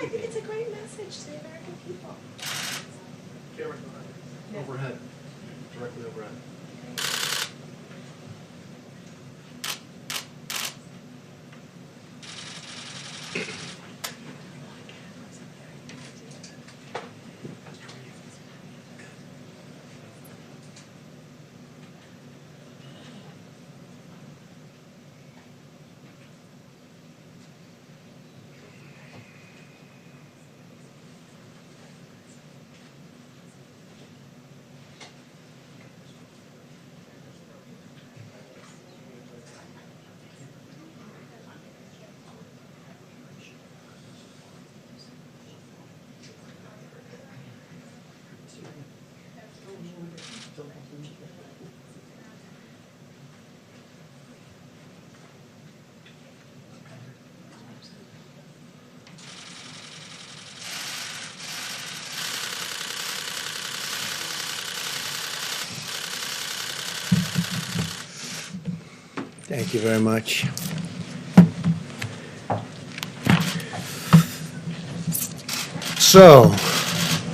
think it's a great message to the American people. Camera overhead, directly overhead. Thank you very much. So,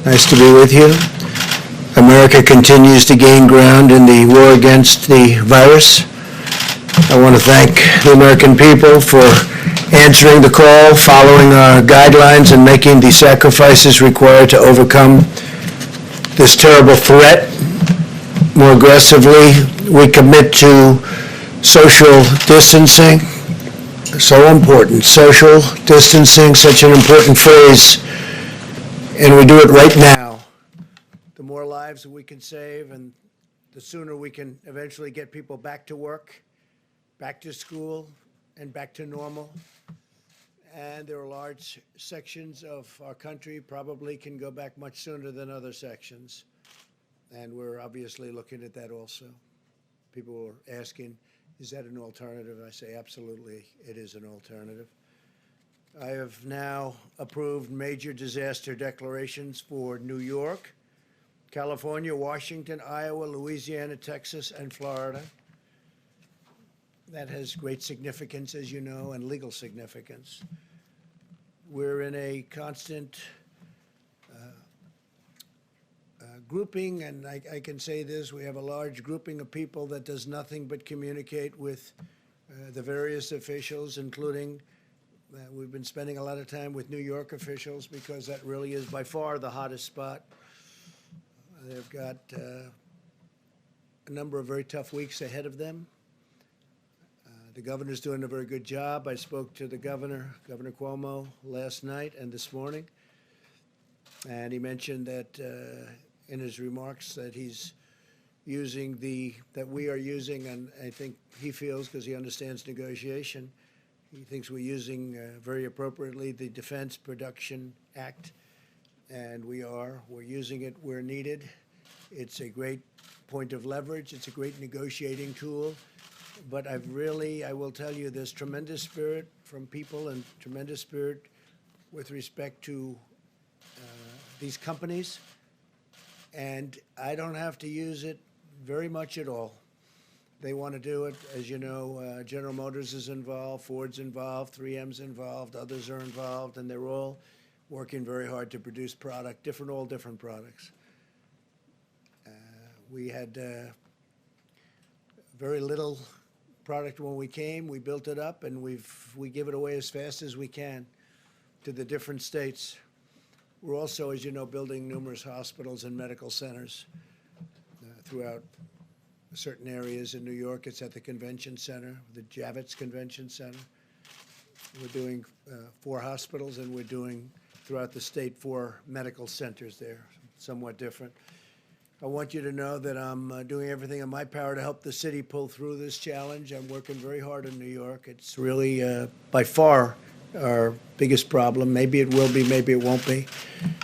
nice to be with you. America continues to gain ground in the war against the virus. I want to thank the American people for answering the call, following our guidelines, and making the sacrifices required to overcome this terrible threat. More aggressively, we commit to social distancing. So important. Social distancing, such an important phrase, and we do it right now. The more lives that we can save, and the sooner we can eventually get people back to work, back to school, and back to normal. And there are large sections of our country probably can go back much sooner than other sections. And we're obviously looking at that also. People are asking, is that an alternative? I say absolutely, it is an alternative. I have now approved major disaster declarations for New York, California, Washington, Iowa, Louisiana, Texas, and Florida. That has great significance, as you know, and legal significance. We're in a constant grouping, and I can say this, we have a large grouping of people that does nothing but communicate with the various officials, including we've been spending a lot of time with New York officials because that really is by far the hottest spot. They've got a number of very tough weeks ahead of them. The governor's doing a very good job. I spoke to the governor, Governor Cuomo, last night and this morning, and he mentioned that in his remarks that he's using that we are using, and I think he feels, because he understands negotiation, he thinks we're using very appropriately the Defense Production Act, and we're using it where needed. It's a great point of leverage. It's a great negotiating tool. But I will tell you, there's tremendous spirit from people and tremendous spirit with respect to these companies. And I don't have to use it very much at all. They want to do it. As you know, General Motors is involved, Ford's involved, 3M's involved, others are involved, and they're all working very hard to produce all different products. We had very little product when we came. We built it up, and we give it away as fast as we can to the different states. We're also, as you know, building numerous hospitals and medical centers throughout certain areas. In New York, it's at the convention center, the Javits Convention Center. We're doing 4 hospitals, and we're doing throughout the state 4 medical centers there, somewhat different. I want you to know that I'm doing everything in my power to help the city pull through this challenge. I'm working very hard in New York. It's really, by far, our biggest problem. Maybe it will be, maybe it won't be.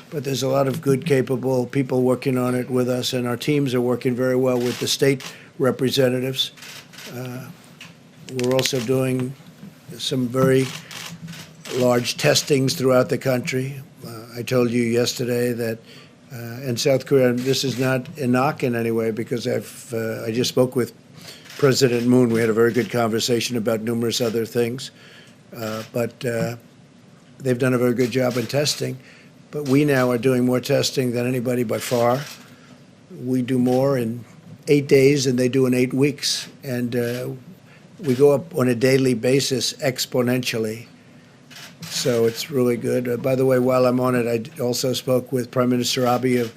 But there's a lot of good, capable people working on it with us, and our teams are working very well with the state representatives. We're also doing some very large testings throughout the country. I told you yesterday that in South Korea, and this is not a knock in any way, because I just spoke with President Moon. We had a very good conversation about numerous other things. But they've done a very good job in testing, but we now are doing more testing than anybody by far. We do more in 8 days than they do in 8 weeks, and we go up on a daily basis exponentially. So it's really good. By the way, while I'm on it, I also spoke with Prime Minister Abe of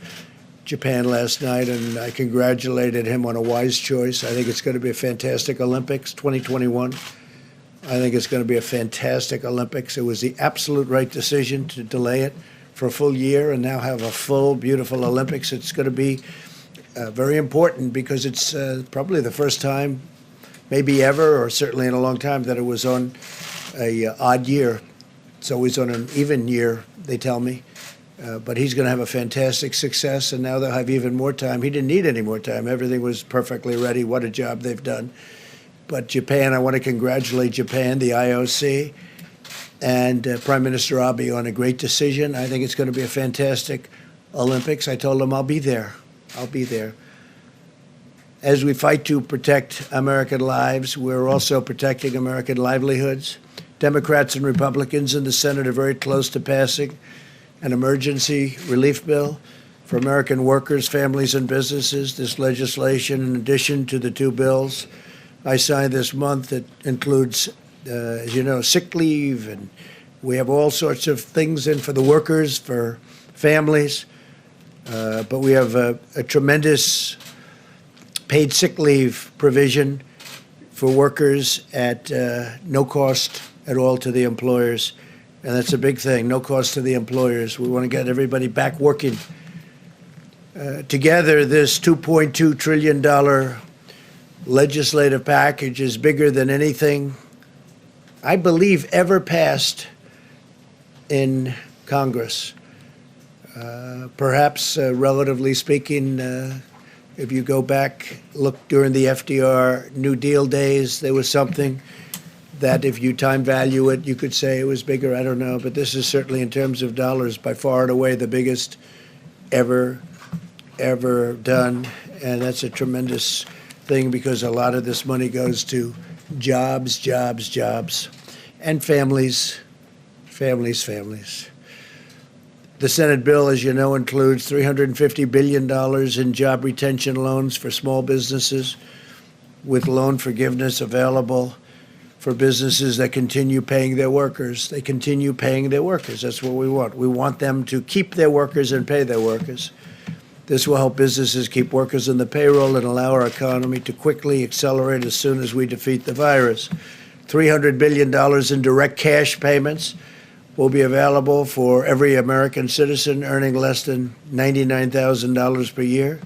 Japan last night, and I congratulated him on a wise choice. I think it's going to be a fantastic Olympics 2021. I think it's going to be a fantastic Olympics. It was the absolute right decision to delay it for a full year and now have a full, beautiful Olympics. It's going to be very important because it's probably the first time, maybe ever, or certainly in a long time, that it was on a odd year. It's always on an even year, they tell me. But he's going to have a fantastic success, and now they'll have even more time. He didn't need any more time. Everything was perfectly ready. What a job they've done. But Japan, I want to congratulate Japan, the IOC, and Prime Minister Abe on a great decision. I think it's going to be a fantastic Olympics. I told him I'll be there. I'll be there. As we fight to protect American lives, we're also protecting American livelihoods. Democrats and Republicans in the Senate are very close to passing an emergency relief bill for American workers, families, and businesses. This legislation, in addition to the 2 bills I signed this month, that includes, as you know, sick leave, and we have all sorts of things in for the workers, for families. But we have a tremendous paid sick leave provision for workers at no cost at all to the employers. And that's a big thing, no cost to the employers. We want to get everybody back working. Together, this $2.2 trillion legislative package is bigger than anything, I believe, ever passed in Congress. Perhaps, relatively speaking, if you go back, look during the FDR New Deal days, there was something that if you time value it, you could say it was bigger. I don't know. But this is certainly, in terms of dollars, by far and away the biggest ever done. And that's a tremendous thing because a lot of this money goes to jobs, jobs, jobs, and families, families, families. The Senate bill, as you know, includes $350 billion in job retention loans for small businesses, with loan forgiveness available for businesses that continue paying their workers. They continue paying their workers. That's what we want. We want them to keep their workers and pay their workers. This will help businesses keep workers in the payroll and allow our economy to quickly accelerate as soon as we defeat the virus. $300 billion in direct cash payments will be available for every American citizen earning less than $99,000 per year.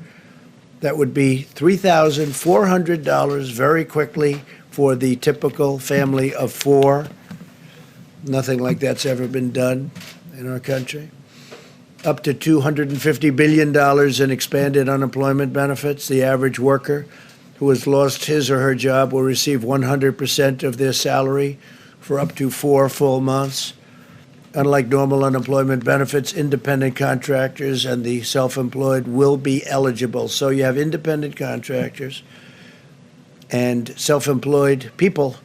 That would be $3,400 very quickly for the typical family of 4. Nothing like that's ever been done in our country. Up to $250 billion in expanded unemployment benefits. The average worker who has lost his or her job will receive 100% of their salary for up to 4 full months. Unlike normal unemployment benefits, independent contractors and the self-employed will be eligible. So you have independent contractors and self-employed people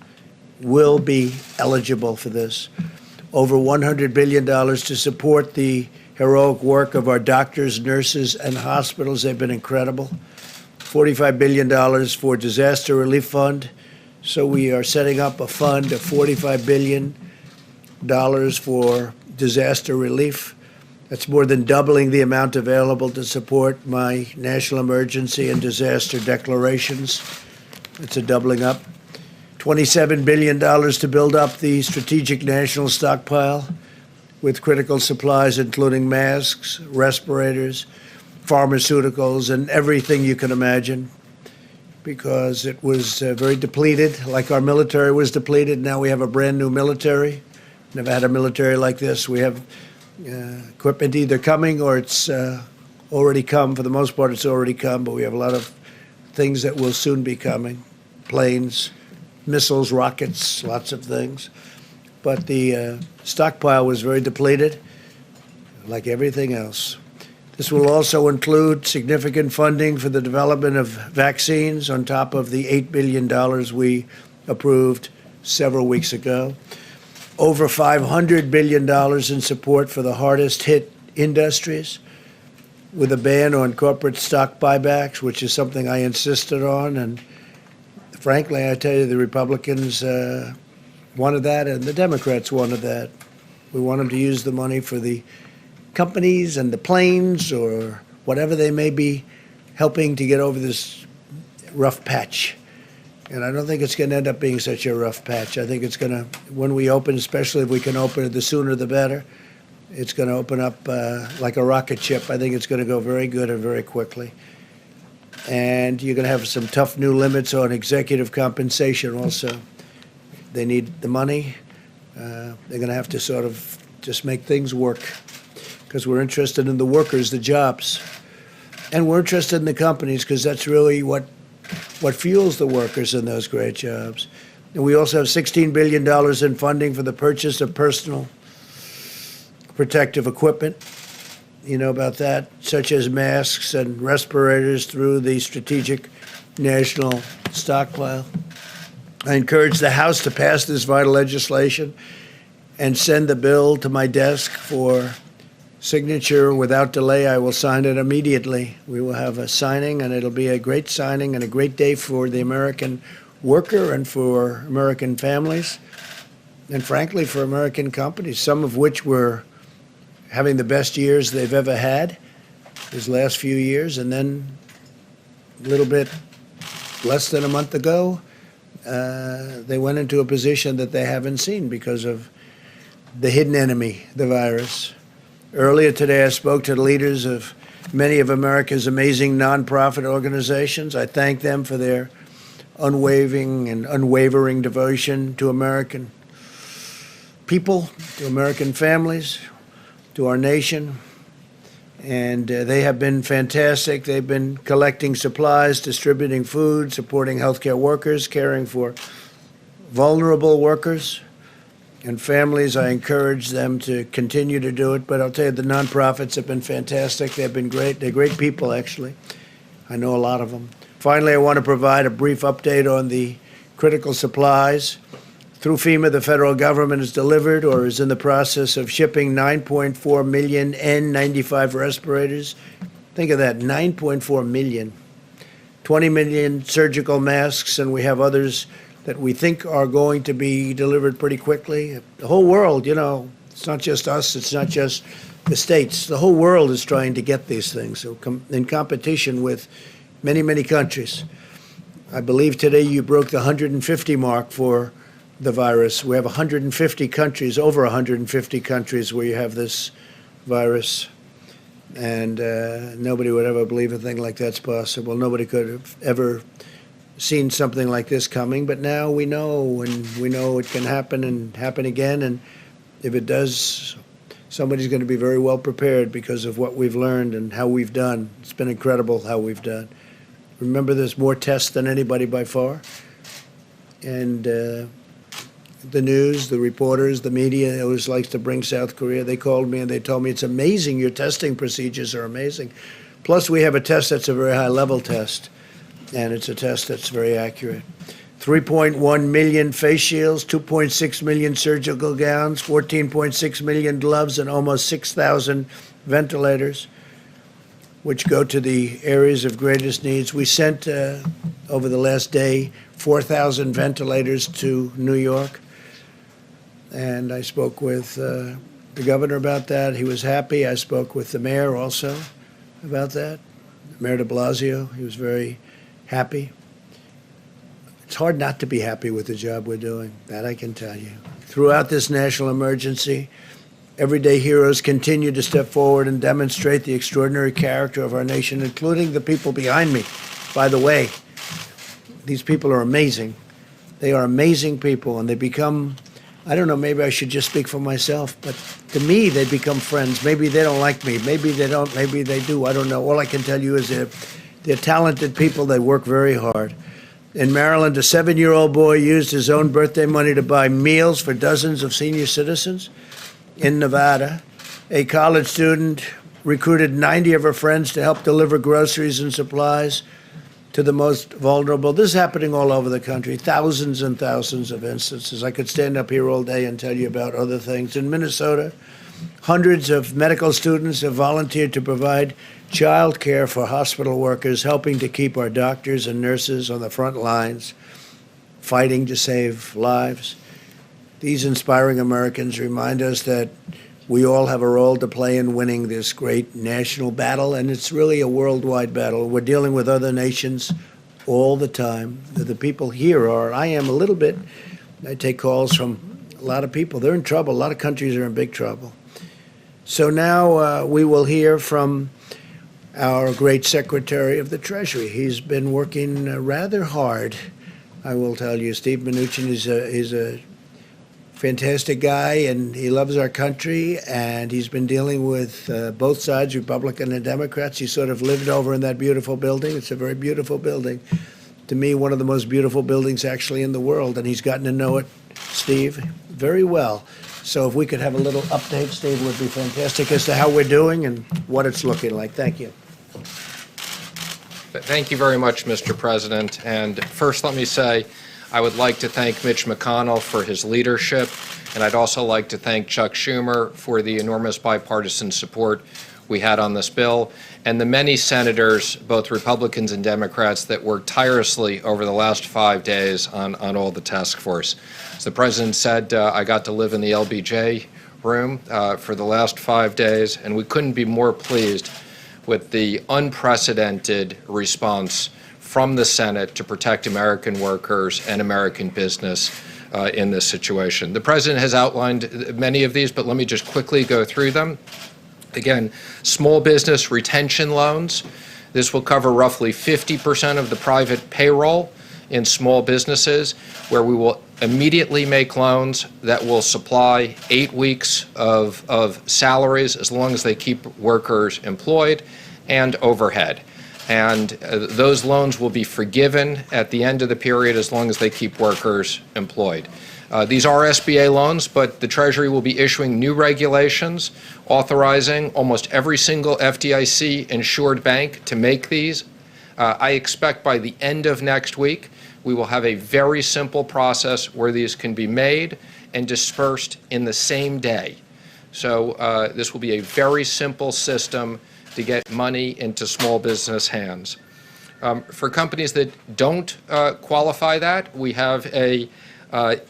will be eligible for this. Over $100 billion to support the heroic work of our doctors, nurses, and hospitals. They've been incredible. $45 billion for disaster relief fund. So we are setting up a fund of $45 billion for disaster relief. That's more than doubling the amount available to support my national emergency and disaster declarations. It's a doubling up. $27 billion to build up the strategic national stockpile with critical supplies, including masks, respirators, pharmaceuticals, and everything you can imagine, because it was very depleted, like our military was depleted. Now we have a brand new military. Never had a military like this. We have equipment either coming or it's already come. For the most part, it's already come, but we have a lot of things that will soon be coming. Planes, missiles, rockets, lots of things. But the stockpile was very depleted, like everything else. This will also include significant funding for the development of vaccines on top of the $8 billion we approved several weeks ago. over $500 billion in support for the hardest hit industries, with a ban on corporate stock buybacks, which is something I insisted on. And frankly, I tell you, the Republicans wanted that, and the Democrats wanted that. We want them to use the money for the companies and the planes or whatever they may be helping to get over this rough patch. And I don't think it's going to end up being such a rough patch. I think it's going to, when we open, especially if we can open it, the sooner the better, it's going to open up like a rocket ship. I think it's going to go very good and very quickly. And you're going to have some tough new limits on executive compensation also. They need the money. They're going to have to sort of just make things work, because we're interested in the workers, the jobs. And we're interested in the companies, because that's really what fuels the workers in those great jobs. And we also have $16 billion in funding for the purchase of personal protective equipment. You know about that, such as masks and respirators, through the Strategic National Stockpile. I encourage the House to pass this vital legislation and send the bill to my desk for signature without delay. I will sign it immediately. We will have a signing, and it'll be a great signing and a great day for the American worker and for American families, and frankly, for American companies, some of which were having the best years they've ever had these last few years. And then a little bit less than a month ago, they went into a position that they haven't seen because of the hidden enemy, the virus. Earlier today, I spoke to the leaders of many of America's amazing nonprofit organizations. I thank them for their unwavering devotion to American people, to American families, to our nation. And they have been fantastic. They've been collecting supplies, distributing food, supporting healthcare workers, caring for vulnerable workers and families. I encourage them to continue to do it. But I'll tell you, the nonprofits have been fantastic. They've been great. They're great people, actually. I know a lot of them. Finally, I want to provide a brief update on the critical supplies. Through FEMA, the federal government has delivered or is in the process of shipping 9.4 million N95 respirators. Think of that, 9.4 million. 20 million surgical masks, and we have others that we think are going to be delivered pretty quickly. The whole world, you know, it's not just us, it's not just the states. The whole world is trying to get these things, so in competition with many, many countries. I believe today you broke the 150 mark for the virus. We have 150 countries, over 150 countries where you have this virus. And nobody would ever believe a thing like that's possible. Nobody could have ever seen something like this coming. But now we know, and we know it can happen and happen again. And if it does, somebody's going to be very well prepared because of what we've learned and how we've done. It's been incredible how we've done. Remember, there's more tests than anybody by far. And the news, the reporters, the media always likes to bring South Korea. They called me and they told me, it's amazing, your testing procedures are amazing. Plus, we have a test that's a very high-level test, and it's a test that's very accurate. 3.1 million face shields, 2.6 million surgical gowns, 14.6 million gloves, and almost 6,000 ventilators, which go to the areas of greatest needs. We sent, over the last day, 4,000 ventilators to New York. And I spoke with the governor about that. He was happy. I spoke with the mayor also about that, Mayor de Blasio. He was very happy. It's hard not to be happy with the job we're doing, that I can tell you. Throughout this national emergency, everyday heroes continue to step forward and demonstrate the extraordinary character of our nation, including the people behind me. By the way, these people are amazing. They are amazing people, and they become, I don't know, maybe I should just speak for myself, but to me, they become friends. Maybe they don't like me. Maybe they don't. Maybe they do. I don't know. All I can tell you is they're talented people. They work very hard. In Maryland, a 7-year-old boy used his own birthday money to buy meals for dozens of senior citizens. In Nevada, a college student recruited 90 of her friends to help deliver groceries and supplies. to the most vulnerable. This is happening all over the country, thousands and thousands of instances. I could stand up here all day and tell you about other things. In Minnesota, hundreds of medical students have volunteered to provide child care for hospital workers, helping to keep our doctors and nurses on the front lines, fighting to save lives. These inspiring Americans remind us that we all have a role to play in winning this great national battle, and it's really a worldwide battle. We're dealing with other nations all the time. The people here are, I am a little bit, I take calls from a lot of people. They're in trouble. A lot of countries are in big trouble. So now we will hear from our great Secretary of the Treasury. He's been working rather hard, I will tell you. Steve Mnuchin is a fantastic guy, and he loves our country, and he's been dealing with both sides, Republican and Democrats. He sort of lived over in that beautiful building. It's a very beautiful building. To me, one of the most beautiful buildings actually in the world, and he's gotten to know it, Steve, very well. So if we could have a little update, Steve, would be fantastic as to how we're doing and what it's looking like. Thank you. Thank you very much, Mr. President. And first, let me say, I would like to thank Mitch McConnell for his leadership, and I'd also like to thank Chuck Schumer for the enormous bipartisan support we had on this bill, and the many senators, both Republicans and Democrats, that worked tirelessly over the last 5 days on all the task force. As the President said, I got to live in the LBJ room for the last 5 days, and we couldn't be more pleased with the unprecedented response from the Senate to protect American workers and American business in this situation. The President has outlined many of these, but let me just quickly go through them. Again, small business retention loans. This will cover roughly 50% of the private payroll in small businesses, where we will immediately make loans that will supply 8 weeks of salaries as long as they keep workers employed and overhead. And those loans will be forgiven at the end of the period as long as they keep workers employed. These are SBA loans, but the Treasury will be issuing new regulations authorizing almost every single FDIC-insured bank to make these. I expect by the end of next week, we will have a very simple process where these can be made and dispersed in the same day. So this will be a very simple system to get money into small business hands. For companies that don't qualify that, we have a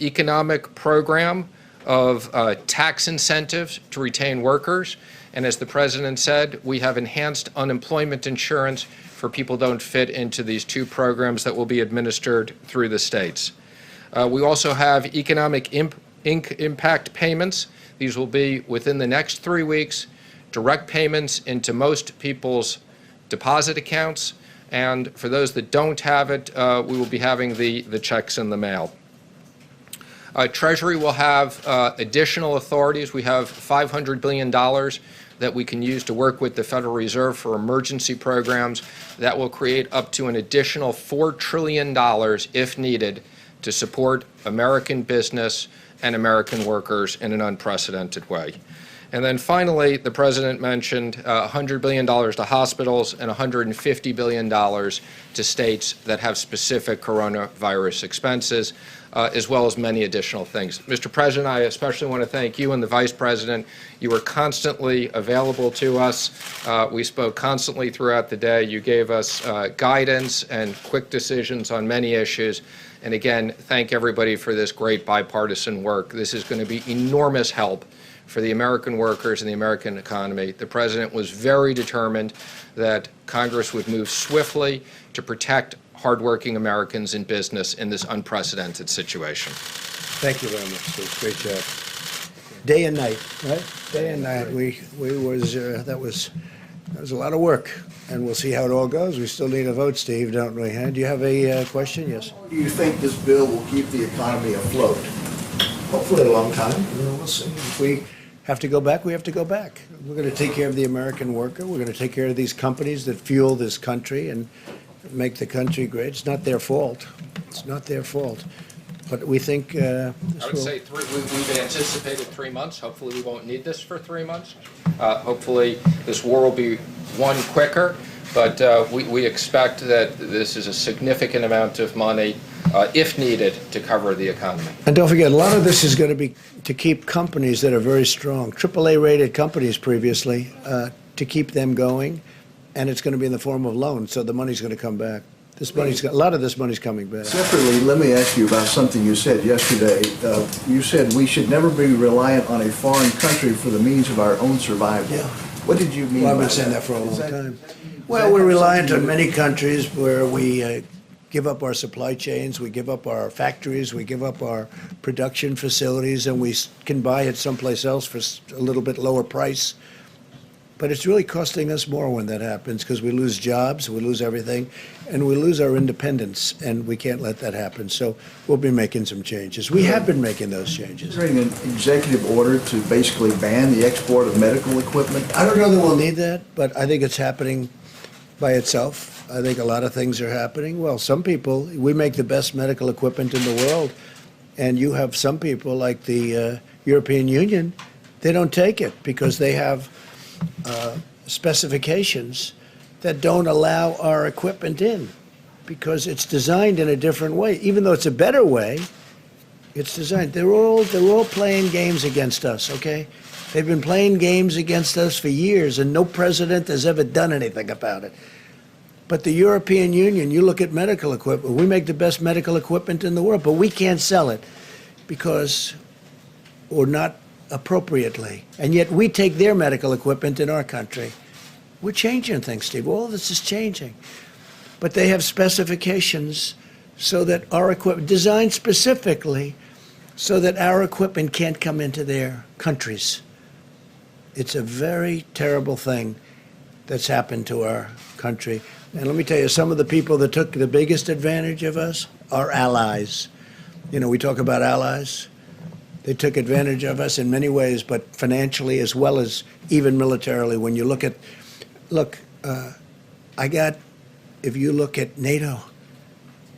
economic program of tax incentives to retain workers. And as the President said, we have enhanced unemployment insurance for people who don't fit into these two programs that will be administered through the states. We also have economic impact payments. These will be within the next 3 weeks, direct payments into most people's deposit accounts. And for those that don't have it, we will be having the checks in the mail. Treasury will have additional authorities. We have $500 billion that we can use to work with the Federal Reserve for emergency programs that will create up to an additional $4 trillion, if needed, to support American business and American workers in an unprecedented way. And then finally, the President mentioned $100 billion to hospitals and $150 billion to states that have specific coronavirus expenses, as well as many additional things. Mr. President, I especially want to thank you and the Vice President. You were constantly available to us. We spoke constantly throughout the day. You gave us guidance and quick decisions on many issues. And again, thank everybody for this great bipartisan work. This is going to be enormous help for the American workers and the American economy. The President was very determined that Congress would move swiftly to protect hardworking Americans in business in this unprecedented situation. Thank you very much, Steve. Great job. Day and night, right? Day and night. That was a lot of work, and we'll see how it all goes. We still need a vote, Steve, don't we? Do you have a question? Yes. Do you think this bill will keep the economy afloat? Hopefully a long time. We'll see. If we have to go back, we have to go back. We're going to take care of the American worker. We're going to take care of these companies that fuel this country and make the country great. It's not their fault. It's not their fault. But we think I would say we've anticipated 3 months. Hopefully we won't need this for 3 months. Hopefully this war will be won quicker. But we expect that this is a significant amount of money, if needed, to cover the economy. And don't forget, a lot of this is going to be to keep companies that are very strong, AAA-rated companies previously, to keep them going, and it's going to be in the form of loans, so the money's going to come back. A lot of this money's coming back. Separately, let me ask you about something you said yesterday. You said we should never be reliant on a foreign country for the means of our own survival. Yeah. What did you mean Well, I've by been saying that for a long Is that- time. Well, we're reliant on many countries where we give up our supply chains, we give up our factories, we give up our production facilities, and we can buy it someplace else for a little bit lower price. But it's really costing us more when that happens because we lose jobs, we lose everything, and we lose our independence, and we can't let that happen. So we'll be making some changes. We have been making those changes. Considering an executive order to basically ban the export of medical equipment? I don't know that we'll need that, but I think it's happening by itself. I think a lot of things are happening. Well, some people, we make the best medical equipment in the world, and you have some people like the European Union, they don't take it because they have specifications that don't allow our equipment in because it's designed in a different way. Even though it's a better way, it's designed. They're all playing games against us, okay? They've been playing games against us for years, and no president has ever done anything about it. But the European Union, you look at medical equipment, we make the best medical equipment in the world, but we can't sell it because, or not appropriately. And yet we take their medical equipment in our country. We're changing things, Steve. All this is changing. But they have specifications so that our equipment, designed specifically so that our equipment can't come into their countries. It's a very terrible thing that's happened to our country. And let me tell you, some of the people that took the biggest advantage of us are allies. You know, we talk about allies. They took advantage of us in many ways, but financially as well as even militarily. When you look at, if you look at NATO,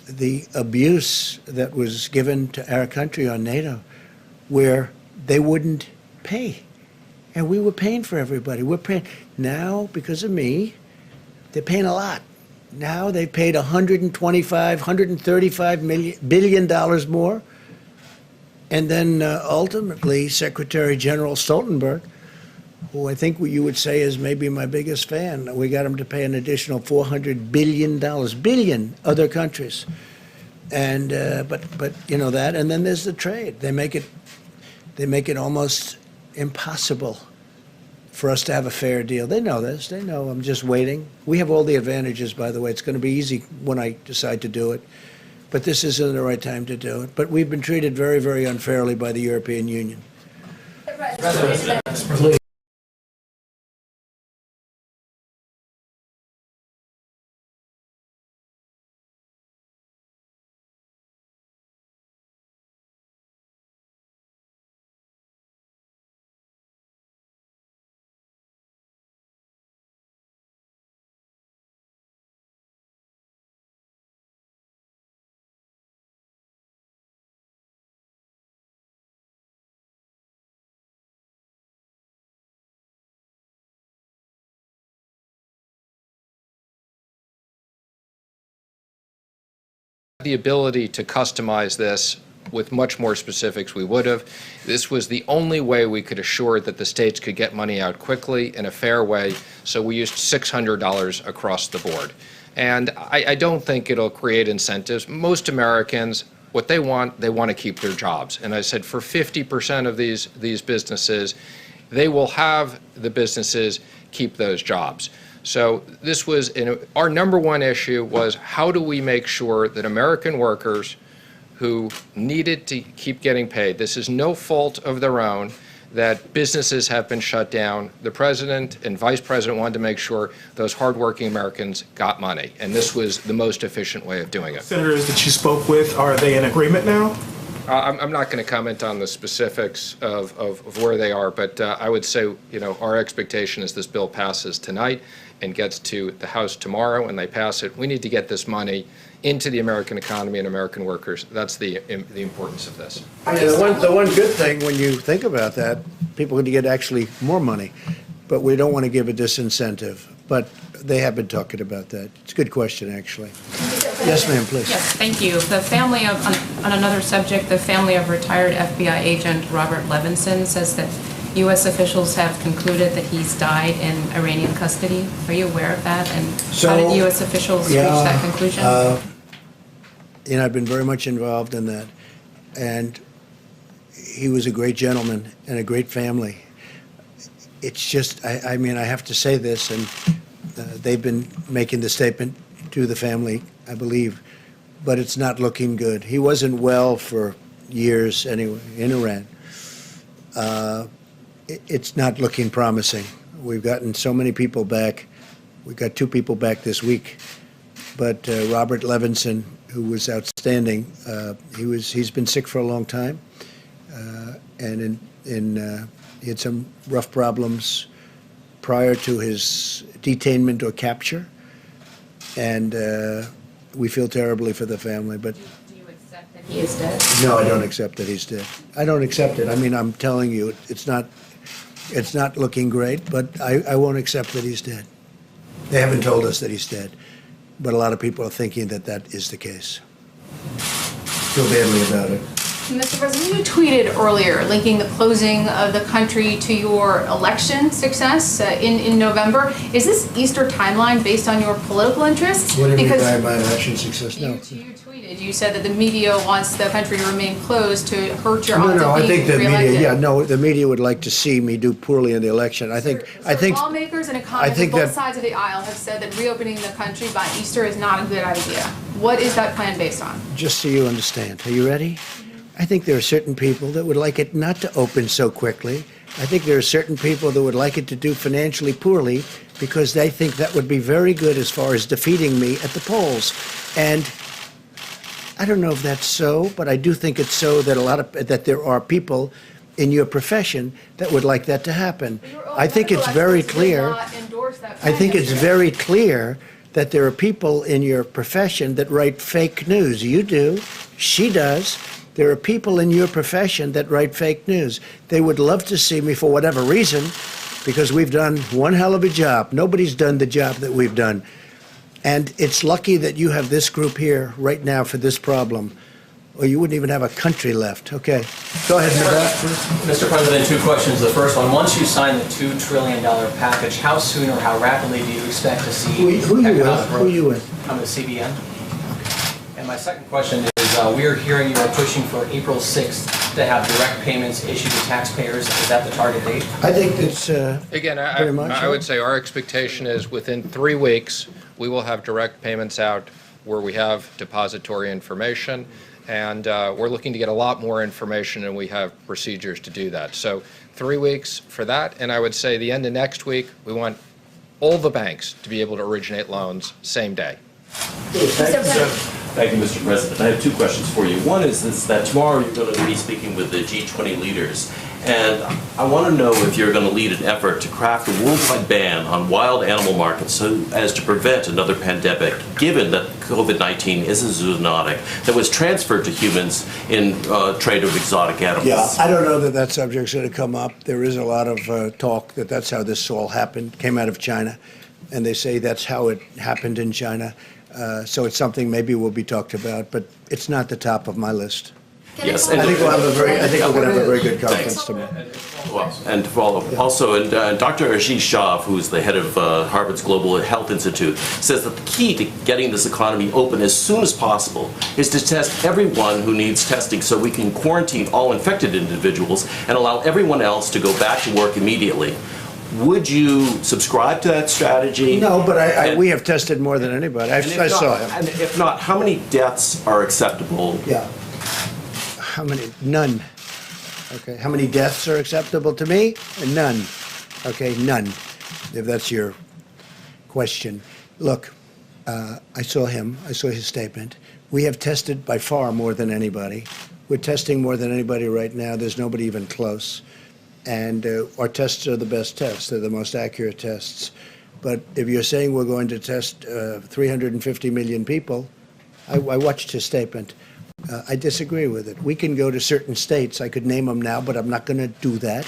the abuse that was given to our country on NATO, where they wouldn't pay. And we were paying for everybody. We're paying. Now, because of me, they're paying a lot. Now they've paid $135 billion more. And then ultimately, Secretary General Stoltenberg, who I think you would say is maybe my biggest fan, we got him to pay an additional $400 billion other countries. And but you know that, and then there's the trade. They make it almost impossible for us to have a fair deal. They know this. They know I'm just waiting. We have all the advantages, by the way. It's going to be easy when I decide to do it. But this isn't the right time to do it. But we've been treated very, very unfairly by the European Union. Please. The ability to customize this with much more specifics we would have. This was the only way we could assure that the states could get money out quickly in a fair way, so we used $600 across the board. And I don't think it'll create incentives. Most Americans, what they want to keep their jobs. And I said for 50% of these businesses, they will have the businesses keep those jobs. So this was, our number one issue was how do we make sure that American workers who needed to keep getting paid, this is no fault of their own, that businesses have been shut down. The president and vice president wanted to make sure those hardworking Americans got money, and this was the most efficient way of doing it. Senators that you spoke with, are they in agreement now? I'm not going to comment on the specifics of where they are, but I would say, you know, our expectation is this bill passes tonight and gets to the House tomorrow, and they pass it. We need to get this money into the American economy and American workers. That's the importance of this. The one good thing when you think about that, people are going to get actually more money, but we don't want to give a disincentive. but they have been talking about that. It's a good question, actually. Yes, ma'am, please. Yes, thank you. The family of, on another subject, the family of retired FBI agent Robert Levinson says that U.S. officials have concluded that he's died in Iranian custody. Are you aware of that? And how did U.S. officials reach that conclusion? I've been very much involved in that. And he was a great gentleman and a great family. It's just, I mean, I have to say this, and they've been making the statement to the family, I believe, but it's not looking good. He wasn't well for years anyway in Iran. It's not looking promising. We've gotten so many people back. We got 2 people back this week, but Robert Levinson, who was outstanding, he's been sick for a long time, and he had some rough problems prior to his detainment or capture, and we feel terribly for the family. But Do you accept that he is dead? no, I don't accept that he's dead. I don't accept it. I mean, I'm telling you, it's not looking great, but I won't accept that he's dead. They haven't told us that he's dead, but a lot of people are thinking that that is the case. Feel badly about it. Mr. President, you tweeted earlier linking the closing of the country to your election success in November. Is this Easter timeline based on your political interests? What do you mean Because by my election success? No. you tweeted, you said that the media wants the country to remain closed to hurt your odds No, of I being think the reelected. media, the media would like to see me do poorly in the election. I think Lawmakers and economists on both sides of the aisle have said that reopening the country by Easter is not a good idea. What is that plan based on? just so you understand, are you ready? I think there are certain people that would like it not to open so quickly. I think there are certain people that would like it to do financially poorly because they think that would be very good as far as defeating me at the polls. And I don't know if that's so, but I do think it's so that there are people in your profession that would like that to happen. I think it's very clear. I think it's very clear that there are people in your profession that write fake news. You do. She does. There are people in your profession that write fake news. They would love to see me for whatever reason, because we've done one hell of a job. Nobody's done the job that we've done. And it's lucky that you have this group here right now for this problem, or you wouldn't even have a country left. Okay. Go ahead, Mr. President, 2 questions. The first one, once you sign the $2 trillion package, how soon or how rapidly do you expect to see Who you economic with? growth? Who you with? I'm with CBN. And my second question is, we are hearing you are pushing for April 6th to have direct payments issued to taxpayers. Is that the target date? I think it's Again, very much. I would say our expectation is within 3 weeks, we will have direct payments out where we have depository information, and we're looking to get a lot more information, and we have procedures to do that. So 3 weeks for that, and I would say the end of next week, we want all the banks to be able to originate loans same day. Thank you, Mr. President. I have 2 questions for you. One is that tomorrow you're going to be speaking with the G20 leaders, and I want to know if you're going to lead an effort to craft a worldwide ban on wild animal markets so as to prevent another pandemic, given that COVID-19 is a zoonotic that was transferred to humans in trade of exotic animals. Yeah, I don't know that subject's going to come up. There is a lot of talk that that's how this all happened, came out of China, and they say that's how it happened in China. So it's something maybe will be talked about, but it's not the top of my list. Yes, I think we're going to have a very good conference tomorrow. Well, and to follow up, also, and Dr. Ashish Shah, who's the head of Harvard's Global Health Institute, says that the key to getting this economy open as soon as possible is to test everyone who needs testing so we can quarantine all infected individuals and allow everyone else to go back to work immediately. Would you subscribe to that strategy? No, but we have tested more than anybody. I saw him. And if not, how many deaths are acceptable? Yeah. How many? None. Okay. How many deaths are acceptable to me? None. Okay, none. If that's your question. Look, I saw him. I saw his statement. We have tested by far more than anybody. We're testing more than anybody right now. There's nobody even close. And our tests are the best tests. They're the most accurate tests. But if you're saying we're going to test 350 million people, I watched his statement. I disagree with it. We can go to certain states. I could name them now, but I'm not going to do that.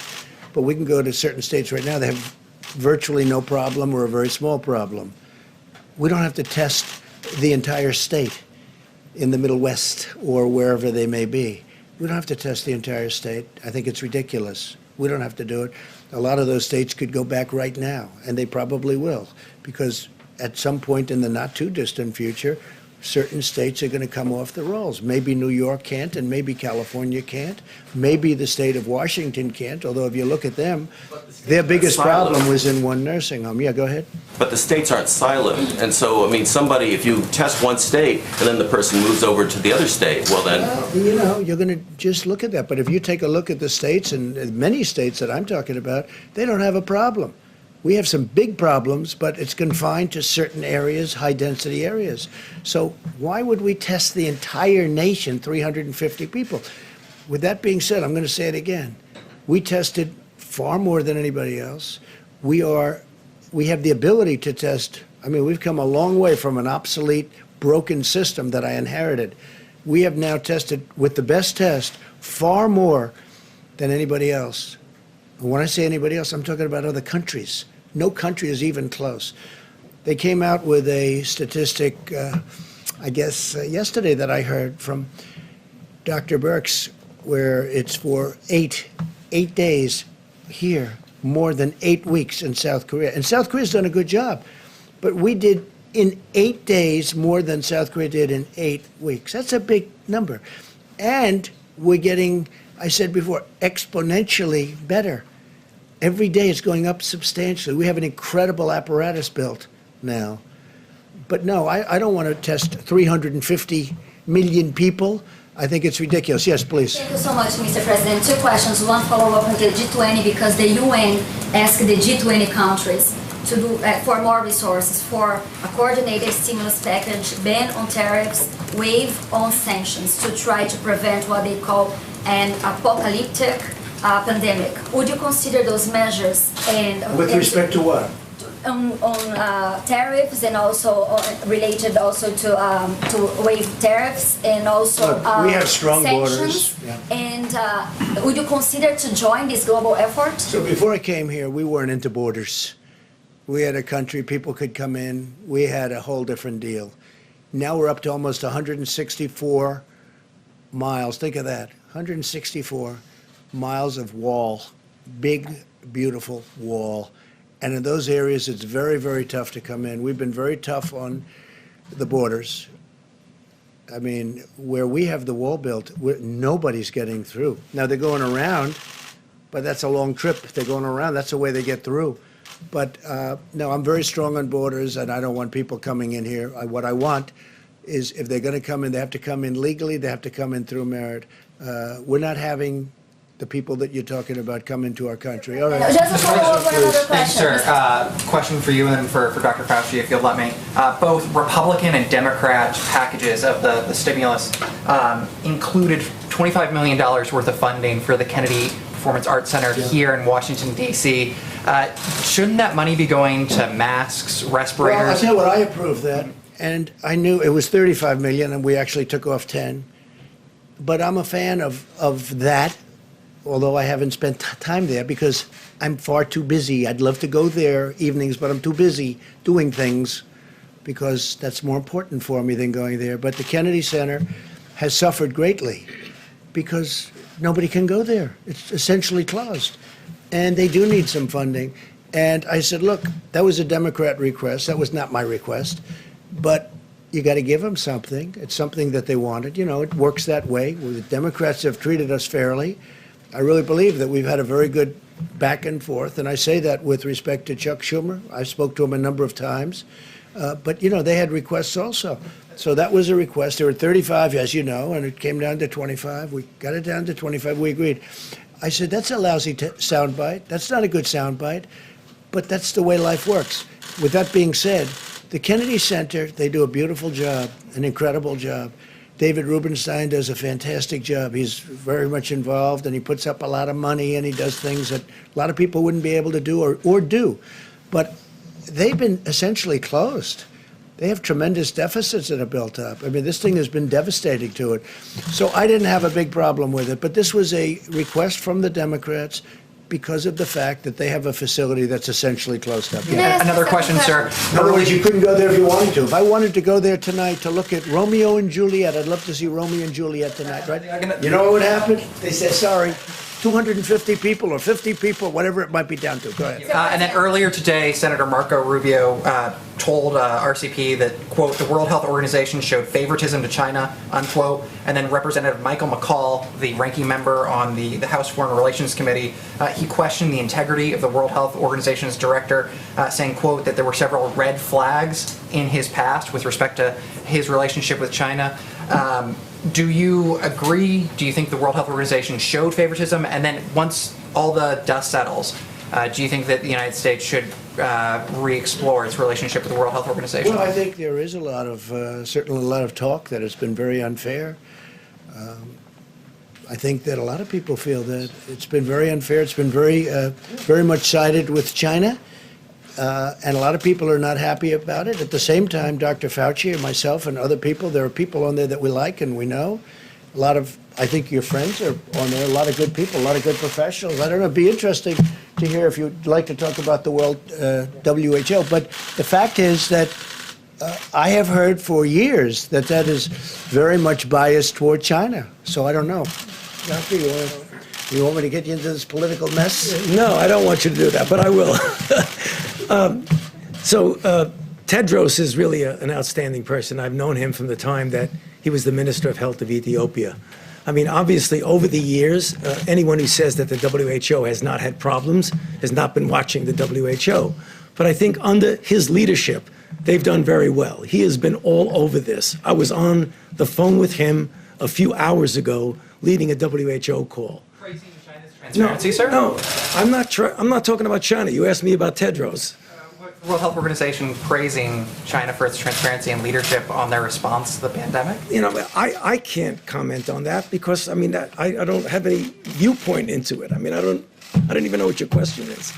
But we can go to certain states right now that have virtually no problem or a very small problem. We don't have to test the entire state in the Middle West or wherever they may be. We don't have to test the entire state. I think it's ridiculous. We don't have to do it. A lot of those states could go back right now, and they probably will, because at some point in the not too distant future, certain states are going to come off the rolls. Maybe New York can't, and maybe California can't. Maybe the state of Washington can't, although if you look at them, their biggest problem was in one nursing home. Yeah, go ahead. But the states aren't silent, and so, I mean, somebody, if you test one state, and then the person moves over to the other state, well then... You know, you're going to just look at that. But if you take a look at the states, and many states that I'm talking about, they don't have a problem. We have some big problems, but it's confined to certain areas, high-density areas. So why would we test the entire nation, 350 people? With that being said, I'm going to say it again. We tested far more than anybody else. We have the ability to test. I mean, we've come a long way from an obsolete, broken system that I inherited. We have now tested, with the best test, far more than anybody else. And when I say anybody else, I'm talking about other countries. No country is even close. They came out with a statistic, I guess, yesterday that I heard from Dr. Birx, where it's for eight days here, more than 8 weeks in South Korea. And South Korea's done a good job. But we did in 8 days more than South Korea did in 8 weeks. That's a big number. And we're getting, I said before, exponentially better. Every day it's going up substantially. We have an incredible apparatus built now. But no, I don't want to test 350 million people. I think it's ridiculous. Yes, please. Thank you so much, Mr. President. 2 questions. One follow-up on the G20, because the UN asked the G20 countries to do for more resources, for a coordinated stimulus package, ban on tariffs, waive on sanctions to try to prevent what they call an apocalyptic pandemic. Would you consider those measures? And with respect to what? On tariffs, and also related also to waive tariffs, and also Look, we have strong sanctions. borders. Yeah. And would you consider to join this global effort? So before I came here, we weren't into borders. We had a country, people could come in. We had a whole different deal. Now we're up to almost 164 miles. Think of that, 164 miles of wall, big, beautiful wall. And in those areas, it's very, very tough to come in. We've been very tough on the borders. I mean, where we have the wall built, nobody's getting through. Now, they're going around, but that's a long trip. They're going around. That's the way they get through. But, no, I'm very strong on borders, and I don't want people coming in here. What I want is, if they're going to come in, they have to come in legally. They have to come in through merit. We're not having the people that you're talking about come into our country. All right. Just a follow-up on another Thanks, question. sir. Question for you and then for Dr. Fauci, if you'll let me. Both Republican and Democrat packages of the stimulus included $25 million worth of funding for the Kennedy Performance Arts Center here in Washington, D.C. Shouldn't that money be going to masks, respirators? Well, I'll tell you what, I approved that. And I knew it was $35 million, and we actually took off 10. But I'm a fan of that, although I haven't spent time there because I'm far too busy. I'd love to go there evenings, but I'm too busy doing things because that's more important for me than going there. But the Kennedy Center has suffered greatly because nobody can go there. It's essentially closed. And they do need some funding. And I said, look, that was a Democrat request. That was not my request. But you got to give them something. It's something that they wanted. You know, it works that way. The Democrats have treated us fairly. I really believe that we've had a very good back and forth, and I say that with respect to Chuck Schumer. I spoke to him a number of times. But, you know, they had requests also. So that was a request. There were 35, as you know, and it came down to 25. We got it down to 25. We agreed. I said, that's a lousy soundbite. That's not a good soundbite, but that's the way life works. With that being said, the Kennedy Center, they do a beautiful job, an incredible job. David Rubenstein does a fantastic job. He's very much involved, and he puts up a lot of money, and he does things that a lot of people wouldn't be able to do or do. But they've been essentially closed. They have tremendous deficits that are built up. I mean, this thing has been devastating to it. So I didn't have a big problem with it. But this was a request from the Democrats. because of the fact that they have a facility that's essentially closed up. Yeah. Another question, sir. In other words, you couldn't go there if you wanted to. If I wanted to go there tonight to look at Romeo and Juliet, I'd love to see Romeo and Juliet tonight, right? You know what would happen? They say, sorry, 250 people or 50 people, whatever it might be down to. Go ahead. And then earlier today, Senator Marco Rubio told RCP that, quote, the World Health Organization showed favoritism to China, unquote. And then Representative Michael McCall, the ranking member on the House Foreign Relations Committee, he questioned the integrity of the World Health Organization's director, saying, quote, that there were several red flags in his past with respect to his relationship with China. Do you agree? Do you think the World Health Organization showed favoritism? And then once all the dust settles, do you think that the United States should re-explore its relationship with the World Health Organization? Well, I think there is certainly a lot of talk that has been very unfair. I think that a lot of people feel that it's been very unfair. It's been very much sided with China. And a lot of people are not happy about it. At the same time, Dr. Fauci and myself and other people, there are people on there that we like and we know. A lot of, I think your friends are on there, a lot of good people, a lot of good professionals. I don't know, it'd be interesting to hear if you'd like to talk about the World WHO. But the fact is that I have heard for years that that is very much biased toward China. So I don't know. Doctor, you want me to get you into this political mess? No, I don't want you to do that, but I will. Tedros is really an outstanding person. I've known him from the time that he was the Minister of Health of Ethiopia. I mean, obviously, over the years, anyone who says that the WHO has not had problems has not been watching the WHO. But I think under his leadership, they've done very well. He has been all over this. I was on the phone with him a few hours ago, leading a WHO call. Praising China's transparency, sir? No, I'm not talking about China. You asked me about Tedros. The World Health Organization praising China for its transparency and leadership on their response to the pandemic? You know, I can't comment on that because, I mean, I don't have any viewpoint into it. I mean, I don't even know what your question is.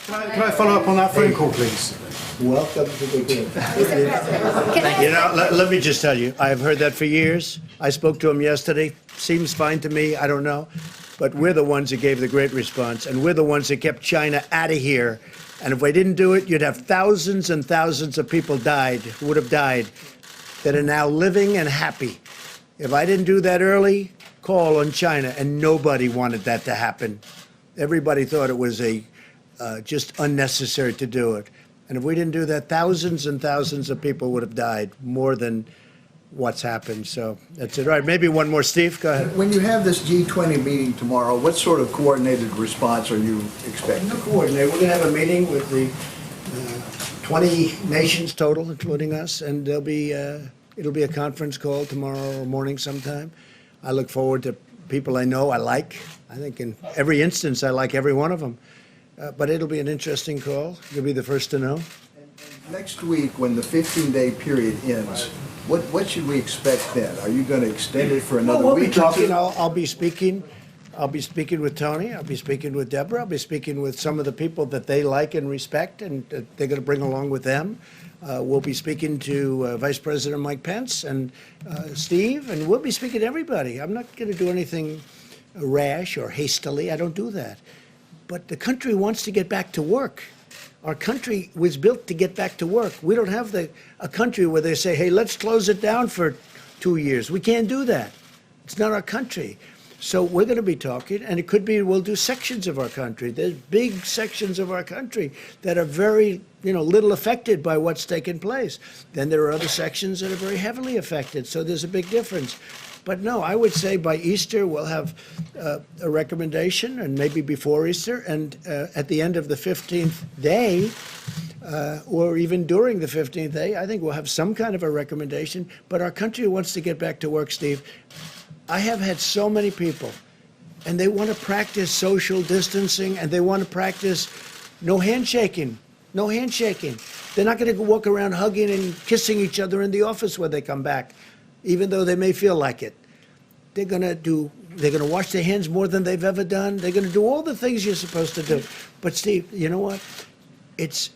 Can I follow up on that phone call, please? Welcome to the group. You know, let me just tell you, I've heard that for years. I spoke to him yesterday. Seems fine to me. I don't know. But we're the ones that gave the great response, and we're the ones that kept China out of here. And if we didn't do it, you'd have thousands and thousands of people would have died, that are now living and happy. If I didn't do that early, call on China, and nobody wanted that to happen. Everybody thought it was just unnecessary to do it. And if we didn't do that, thousands and thousands of people would have died, more than what's happened. So that's it. All right, maybe one more. Steve, go ahead. When you have this G20 meeting tomorrow, what sort of coordinated response are you expecting? We're going to have a meeting with the 20 nations total, including us, and it'll be a conference call tomorrow morning sometime. I look forward to people I know I like. I think in every instance I like every one of them. But it'll be an interesting call. You'll be the first to know. Next week, when the 15-day period ends, what should we expect then? Are you going to extend it for another we'll week? Be talking. I'll be speaking. I'll be speaking with Tony. I'll be speaking with Deborah. I'll be speaking with some of the people that they like and respect, and they're going to bring along with them. We'll be speaking to Vice President Mike Pence and Steve, and we'll be speaking to everybody. I'm not going to do anything rash or hastily. I don't do that. But the country wants to get back to work. Our country was built to get back to work. We don't have a country where they say, hey, let's close it down for 2 years. We can't do that. It's not our country. So we're going to be talking, and it could be we'll do sections of our country. There's big sections of our country that are very, little affected by what's taken place. Then there are other sections that are very heavily affected. So there's a big difference. But no, I would say by Easter we'll have a recommendation, and maybe before Easter, and at the end of the 15th day, or even during the 15th day, I think we'll have some kind of a recommendation. But our country wants to get back to work, Steve. I have had so many people, and they want to practice social distancing, and they want to practice no handshaking. No handshaking. They're not going to walk around hugging and kissing each other in the office when they come back, even though they may feel like it. They're going to wash their hands more than they've ever done. They're going to do all the things you're supposed to do. But Steve, you know what? It's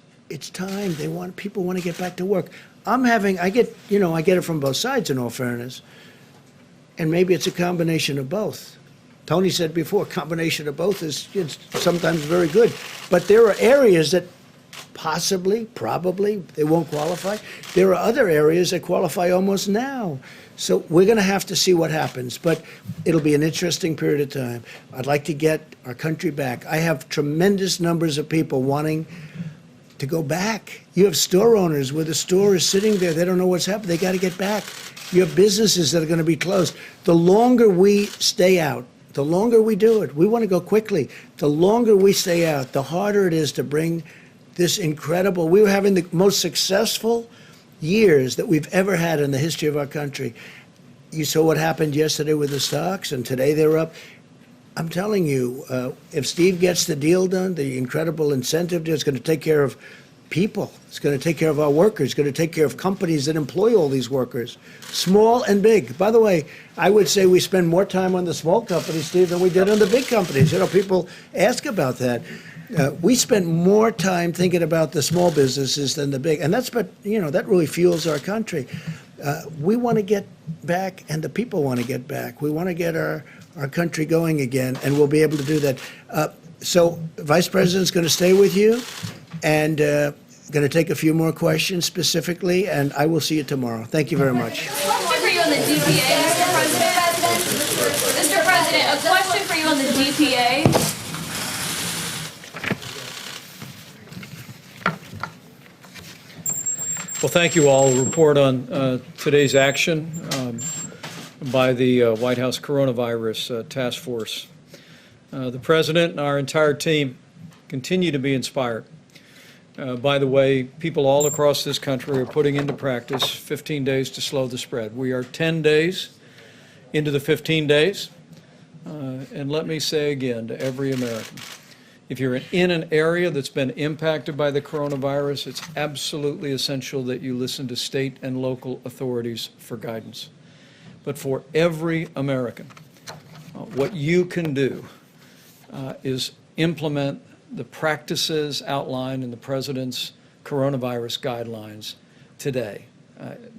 time. People want to get back to work. I get it from both sides, in all fairness. And maybe it's a combination of both. Tony said before, a combination of both is it's sometimes very good. But there are areas that possibly, probably, they won't qualify. There are other areas that qualify almost now. So we're going to have to see what happens. But it'll be an interesting period of time. I'd like to get our country back. I have tremendous numbers of people wanting to go back. You have store owners where the store is sitting there. They don't know what's happening. They got to get back. You have businesses that are going to be closed. The longer we stay out, the longer we do it, we want to go quickly. The longer we stay out, the harder it is to bring this incredible, we were having the most successful years that we've ever had in the history of our country. You saw what happened yesterday with the stocks, and today they're up. I'm telling you, if Steve gets the deal done, the incredible incentive deal is going to take care of people. It's going to take care of our workers. It's going to take care of companies that employ all these workers, small and big. By the way, I would say we spend more time on the small companies, Steve, than we did on the big companies. You know, people ask about that. We spent more time thinking about the small businesses than the big, and that's, but you know, that really fuels our country. We want to get back, and the people want to get back. We want to get our country going again, and we'll be able to do that. So, Vice President's going to stay with you, and going to take a few more questions specifically, and I will see you tomorrow. Thank you very much. A question for you on the DPA, Mr. President. Mr. President, a question for you on the DPA. Well, thank you all. A report on today's action by the White House Coronavirus Task Force. The President and our entire team continue to be inspired. By the way, people all across this country are putting into practice 15 days to slow the spread. We are 10 days into the 15 days. And let me say again to every American, if you're in an area that's been impacted by the coronavirus, it's absolutely essential that you listen to state and local authorities for guidance. But for every American, what you can do is implement the practices outlined in the President's coronavirus guidelines today.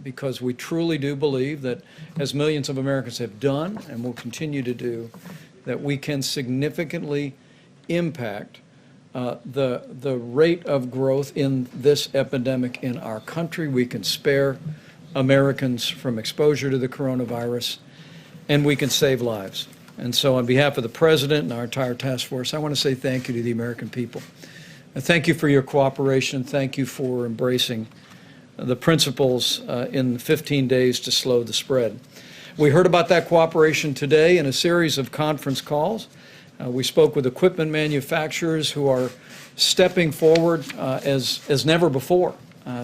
Because we truly do believe that, as millions of Americans have done and will continue to do, that we can significantly impact the rate of growth in this epidemic in our country. We can spare Americans from exposure to the coronavirus, and we can save lives. And so on behalf of the President and our entire task force, I want to say thank you to the American people. And thank you for your cooperation. Thank you for embracing the principles in 15 days to slow the spread. We heard about that cooperation today in a series of conference calls. We spoke with equipment manufacturers who are stepping forward as never before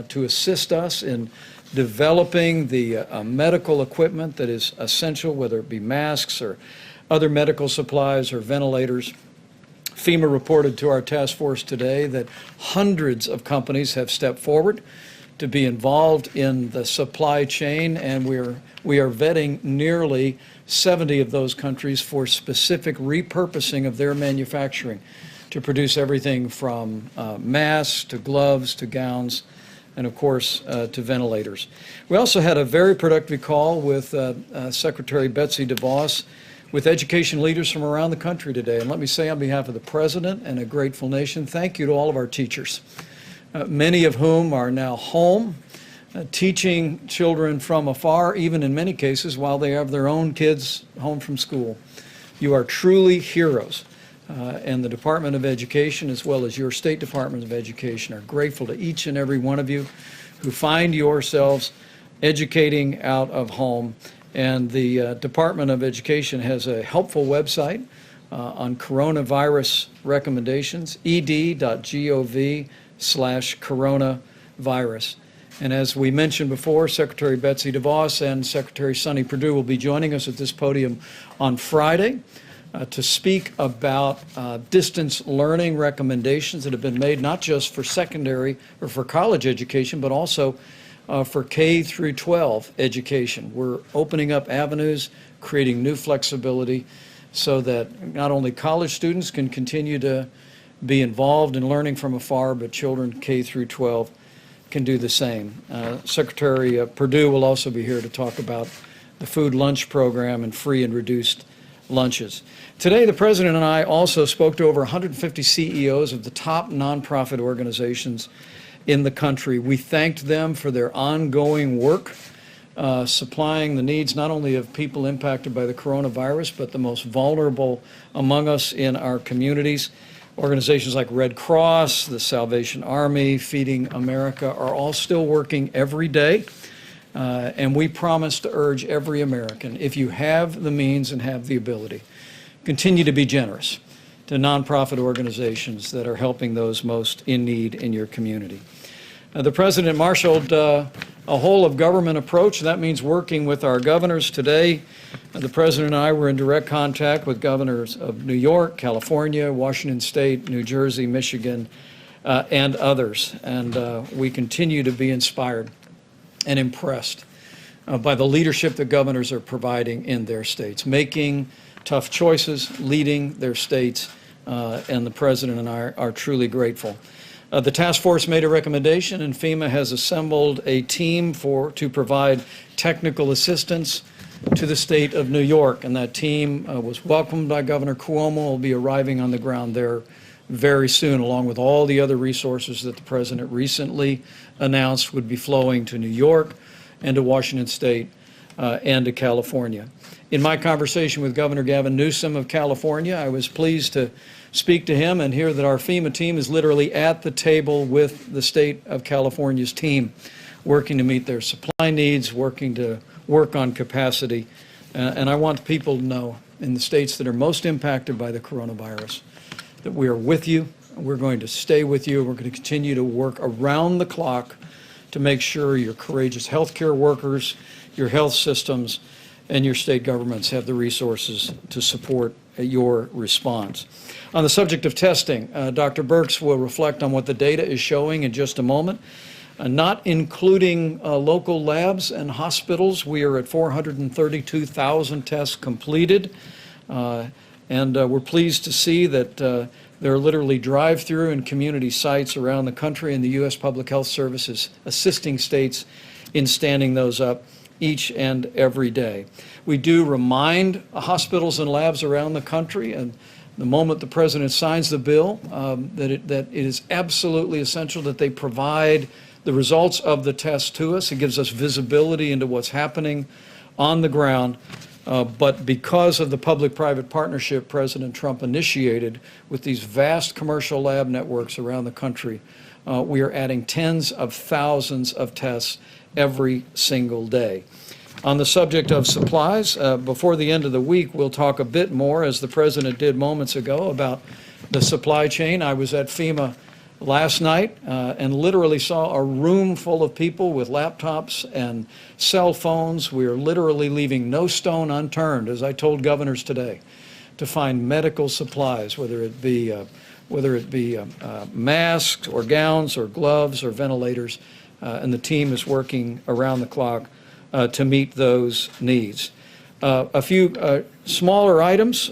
to assist us in developing the medical equipment that is essential, whether it be masks or other medical supplies or ventilators. FEMA reported to our task force today that hundreds of companies have stepped forward to be involved in the supply chain, and we are vetting nearly 70 of those countries for specific repurposing of their manufacturing to produce everything from masks to gloves to gowns and, of course, to ventilators. We also had a very productive call with Secretary Betsy DeVos with education leaders from around the country today. And let me say on behalf of the President and a grateful nation, thank you to all of our teachers, many of whom are now home, teaching children from afar, even in many cases while they have their own kids home from school. You are truly heroes. And the Department of Education, as well as your State Department of Education, are grateful to each and every one of you who find yourselves educating out of home. And the Department of Education has a helpful website on coronavirus recommendations, ed.gov/coronavirus. And as we mentioned before, Secretary Betsy DeVos and Secretary Sonny Perdue will be joining us at this podium on Friday to speak about distance learning recommendations that have been made not just for secondary or for college education, but also for K through 12 education. We're opening up avenues, creating new flexibility so that not only college students can continue to be involved in learning from afar, but children K through 12 can do the same. Secretary Perdue will also be here to talk about the food lunch program and free and reduced lunches. Today, the President and I also spoke to over 150 CEOs of the top nonprofit organizations in the country. We thanked them for their ongoing work, supplying the needs not only of people impacted by the coronavirus, but the most vulnerable among us in our communities. Organizations like Red Cross, the Salvation Army, Feeding America are all still working every day. And we promise to urge every American, if you have the means and have the ability, continue to be generous to nonprofit organizations that are helping those most in need in your community. The President marshaled a whole of government approach. That means working with our governors. Today, the President and I were in direct contact with governors of New York, California, Washington State, New Jersey, Michigan, and others. And we continue to be inspired and impressed by the leadership that governors are providing in their states, making tough choices, leading their states, and the President and I are truly grateful. The task force made a recommendation, and FEMA has assembled a team to provide technical assistance to the state of New York, and that team was welcomed by Governor Cuomo. Will be arriving on the ground there very soon, along with all the other resources that the President recently announced would be flowing to New York and to Washington State and to California. In my conversation with Governor Gavin Newsom of California, I was pleased to speak to him and hear that our FEMA team is literally at the table with the state of California's team, working to meet their supply needs, working to work on capacity. And I want people to know in the states that are most impacted by the coronavirus that we are with you, we're going to stay with you, we're going to continue to work around the clock to make sure your courageous healthcare workers, your health systems, and your state governments have the resources to support your response. On the subject of testing, Dr. Birx will reflect on what the data is showing in just a moment. Not including local labs and hospitals, we are at 432,000 tests completed. And we're pleased to see that there are literally drive-through and community sites around the country, and the U.S. Public Health Service is assisting states in standing those up each and every day. We do remind hospitals and labs around the country, and the moment the President signs the bill, that it is absolutely essential that they provide the results of the test to us. It gives us visibility into what's happening on the ground. But because of the public-private partnership President Trump initiated with these vast commercial lab networks around the country, we are adding tens of thousands of tests every single day. On the subject of supplies, before the end of the week, we'll talk a bit more, as the President did moments ago, about the supply chain. I was at FEMA last night and literally saw a room full of people with laptops and cell phones. We are literally leaving no stone unturned, as I told governors today, to find medical supplies, whether it be masks or gowns or gloves or ventilators, and the team is working around the clock to meet those needs. A few smaller items.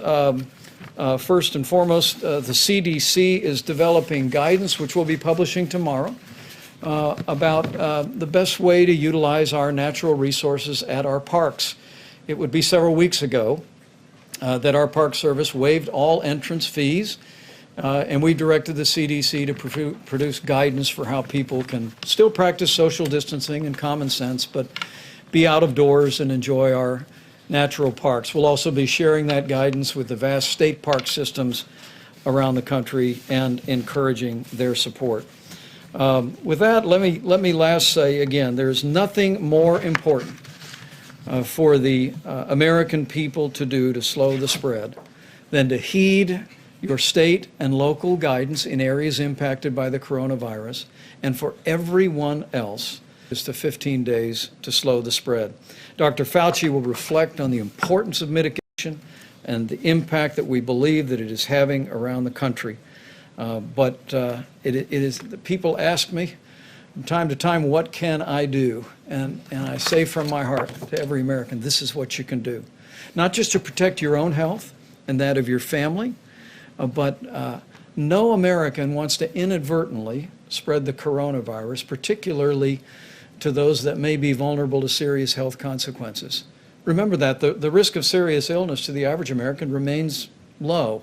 First and foremost, the CDC is developing guidance, which we'll be publishing tomorrow, about the best way to utilize our natural resources at our parks. It would be several weeks ago that our Park Service waived all entrance fees, and we directed the CDC to produce guidance for how people can still practice social distancing and common sense, but be out of doors and enjoy our natural parks. We'll also be sharing that guidance with the vast state park systems around the country and encouraging their support. With that, let me last say again, there's nothing more important for the American people to do to slow the spread than to heed your state and local guidance in areas impacted by the coronavirus, and for everyone else is to 15 days to slow the spread. Dr. Fauci will reflect on the importance of mitigation and the impact that we believe that it is having around the country. People ask me from time to time, what can I do? And I say from my heart to every American, this is what you can do. Not just to protect your own health and that of your family, but no American wants to inadvertently spread the coronavirus, particularly to those that may be vulnerable to serious health consequences. remember that the risk of serious illness to the average American remains low.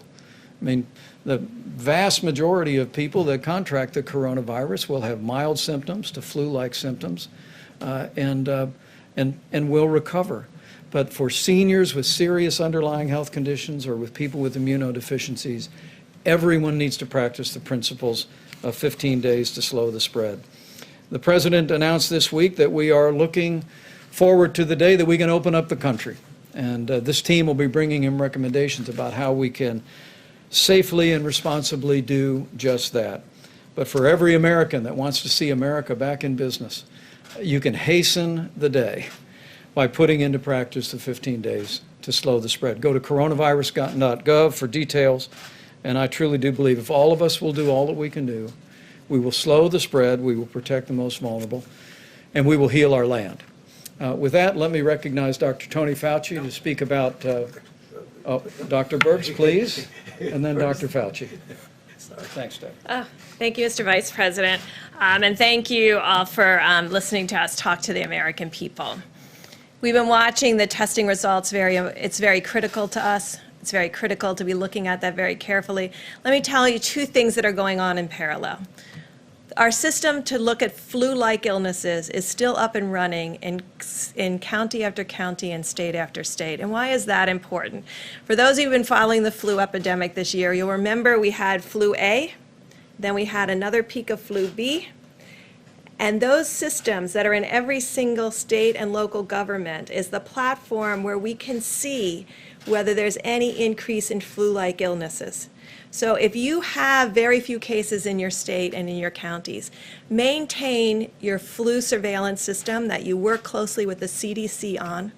I mean, the vast majority of people that contract the coronavirus will have mild symptoms to flu-like symptoms and will recover. But for seniors with serious underlying health conditions or with people with immunodeficiencies, everyone needs to practice the principles of 15 days to slow the spread. The President announced this week that we are looking forward to the day that we can open up the country. And this team will be bringing him recommendations about how we can safely and responsibly do just that. But for every American that wants to see America back in business, you can hasten the day by putting into practice the 15 days to slow the spread. Go to coronavirus.gov for details, and I truly do believe if all of us will do all that we can do, we will slow the spread, we will protect the most vulnerable, and we will heal our land. With that, let me recognize Dr. Tony Fauci to speak about, Dr. Birx, please, and then Dr. Fauci. Thanks, Deb. Thank you, Mr. Vice President, and thank you all for listening to us talk to the American people. We've been watching the testing results. It's very critical to us. It's very critical to be looking at that very carefully. Let me tell you two things that are going on in parallel. Our system to look at flu-like illnesses is still up and running in county after county and state after state. And why is that important? For those of you who've been following the flu epidemic this year, you'll remember we had flu A, then we had another peak of flu B, and those systems that are in every single state and local government is the platform where we can see whether there's any increase in flu-like illnesses. So if you have very few cases in your state and in your counties, maintain your flu surveillance system that you work closely with the CDC on,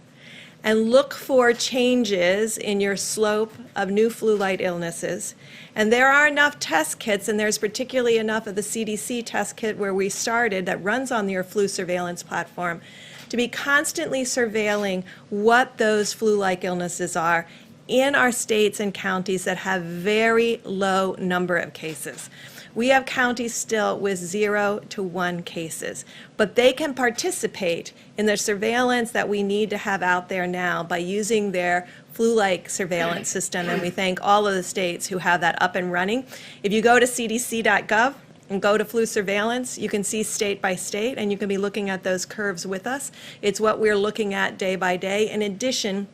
and look for changes in your slope of new flu-like illnesses. And there are enough test kits, and there's particularly enough of the CDC test kit where we started that runs on your flu surveillance platform to be constantly surveilling what those flu-like illnesses are in our states and counties that have very low number of cases. We have counties still with 0 to 1 cases, but they can participate in the surveillance that we need to have out there now by using their flu-like surveillance system, and we thank all of the states who have that up and running. If you go to cdc.gov and go to flu surveillance, you can see state by state, and you can be looking at those curves with us. It's what we're looking at day by day, in addition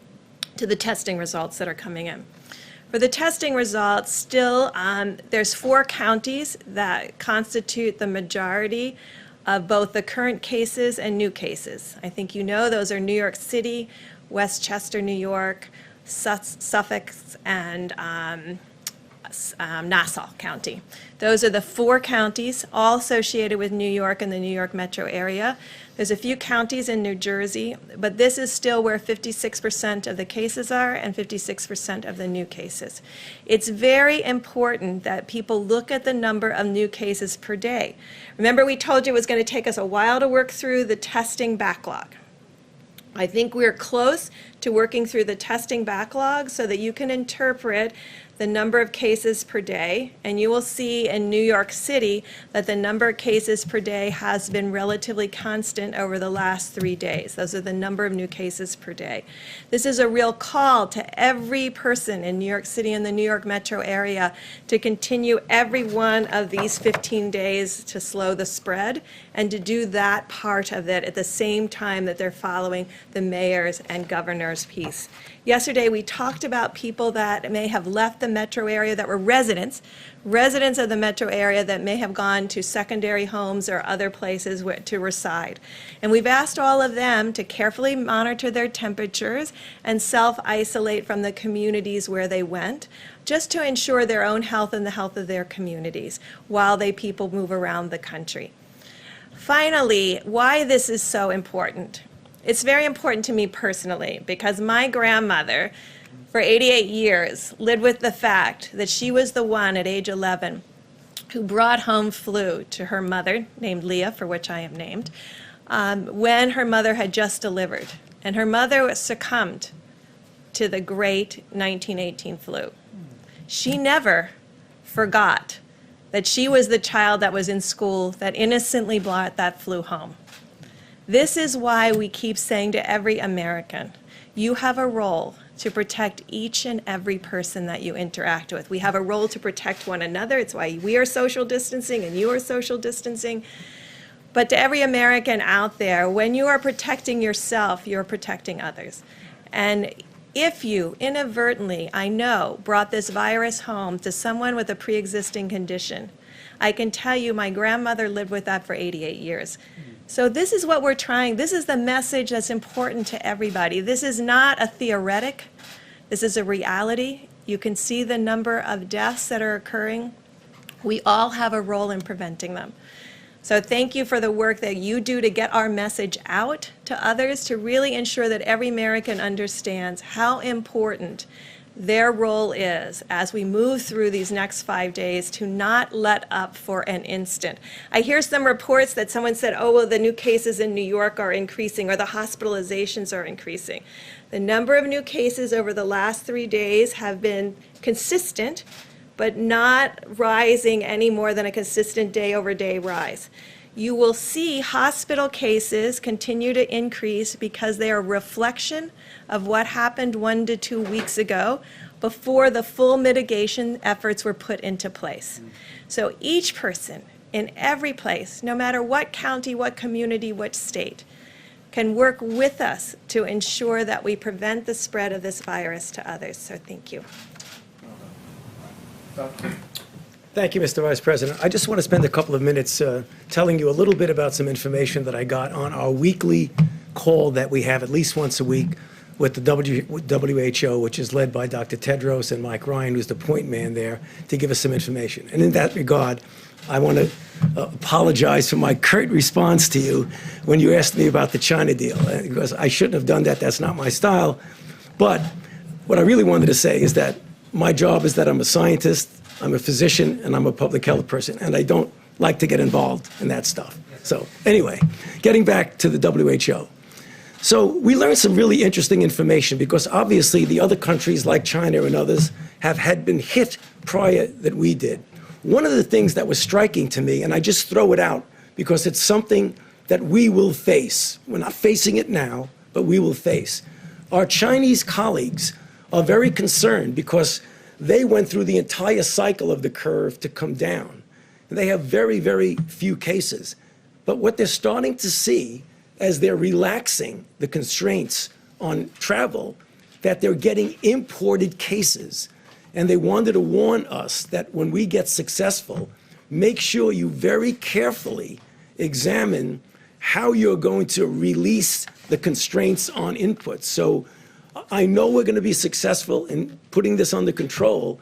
to the testing results that are coming in. For the testing results, still, there's 4 counties that constitute the majority of both the current cases and new cases. I think you know those are New York City, Westchester, New York, Suffolk, and Nassau County. Those are the 4 counties, all associated with New York and the New York metro area. There's a few counties in New Jersey, but this is still where 56% of the cases are and 56% of the new cases. It's very important that people look at the number of new cases per day. Remember, we told you it was going to take us a while to work through the testing backlog. I think we're close to working through the testing backlog so that you can interpret the number of cases per day, and you will see in New York City that the number of cases per day has been relatively constant over the last 3 days. Those are the number of new cases per day. This is a real call to every person in New York City and the New York metro area to continue every one of these 15 days to slow the spread, and to do that part of it at the same time that they're following the mayor's and governor's piece. Yesterday, we talked about people that may have left the metro area that were residents of the metro area that may have gone to secondary homes or other places to reside. And we've asked all of them to carefully monitor their temperatures and self-isolate from the communities where they went, just to ensure their own health and the health of their communities while people move around the country. Finally, why this is so important. It's very important to me personally because my grandmother, for 88 years, lived with the fact that she was the one at age 11 who brought home flu to her mother, named Leah, for which I am named, when her mother had just delivered. And her mother succumbed to the great 1918 flu. She never forgot that she was the child that was in school that innocently brought that flu home. This is why we keep saying to every American, you have a role to protect each and every person that you interact with. We have a role to protect one another. It's why we are social distancing and you are social distancing. But to every American out there, when you are protecting yourself, you're protecting others. And if you inadvertently, I know, brought this virus home to someone with a pre-existing condition, I can tell you my grandmother lived with that for 88 years. So this is what we're trying. This is the message that's important to everybody. This is not a theoretic. This is a reality. You can see the number of deaths that are occurring. We all have a role in preventing them. So thank you for the work that you do to get our message out to others, to really ensure that every American understands how important their role is as we move through these next 5 days, to not let up for an instant. I hear some reports that someone said, oh, well, the new cases in New York are increasing, or the hospitalizations are increasing. The number of new cases over the last 3 days have been consistent, but not rising any more than a consistent day-over-day rise. You will see hospital cases continue to increase because they are a reflection of what happened 1 to 2 weeks ago before the full mitigation efforts were put into place. So each person in every place, no matter what county, what community, what state, can work with us to ensure that we prevent the spread of this virus to others. So thank you. Thank you, Mr. Vice President. I just want to spend a couple of minutes telling you a little bit about some information that I got on our weekly call that we have at least once a week with the WHO, which is led by Dr. Tedros and Mike Ryan, who's the point man there, to give us some information. And in that regard, I want to apologize for my curt response to you when you asked me about the China deal, because I shouldn't have done that. That's not my style. But what I really wanted to say is that my job is that I'm a scientist, I'm a physician, and I'm a public health person, and I don't like to get involved in that stuff. So anyway, getting back to the WHO. So we learned some really interesting information, because obviously the other countries like China and others had been hit prior that we did. One of the things that was striking to me, and I just throw it out because it's something that we will face. We're not facing it now, but we will face. Our Chinese colleagues are very concerned because they went through the entire cycle of the curve to come down. And they have very, very few cases. But what they're starting to see as they're relaxing the constraints on travel, that they're getting imported cases. And they wanted to warn us that when we get successful, make sure you very carefully examine how you're going to release the constraints on inputs. So I know we're going to be successful in putting this under control,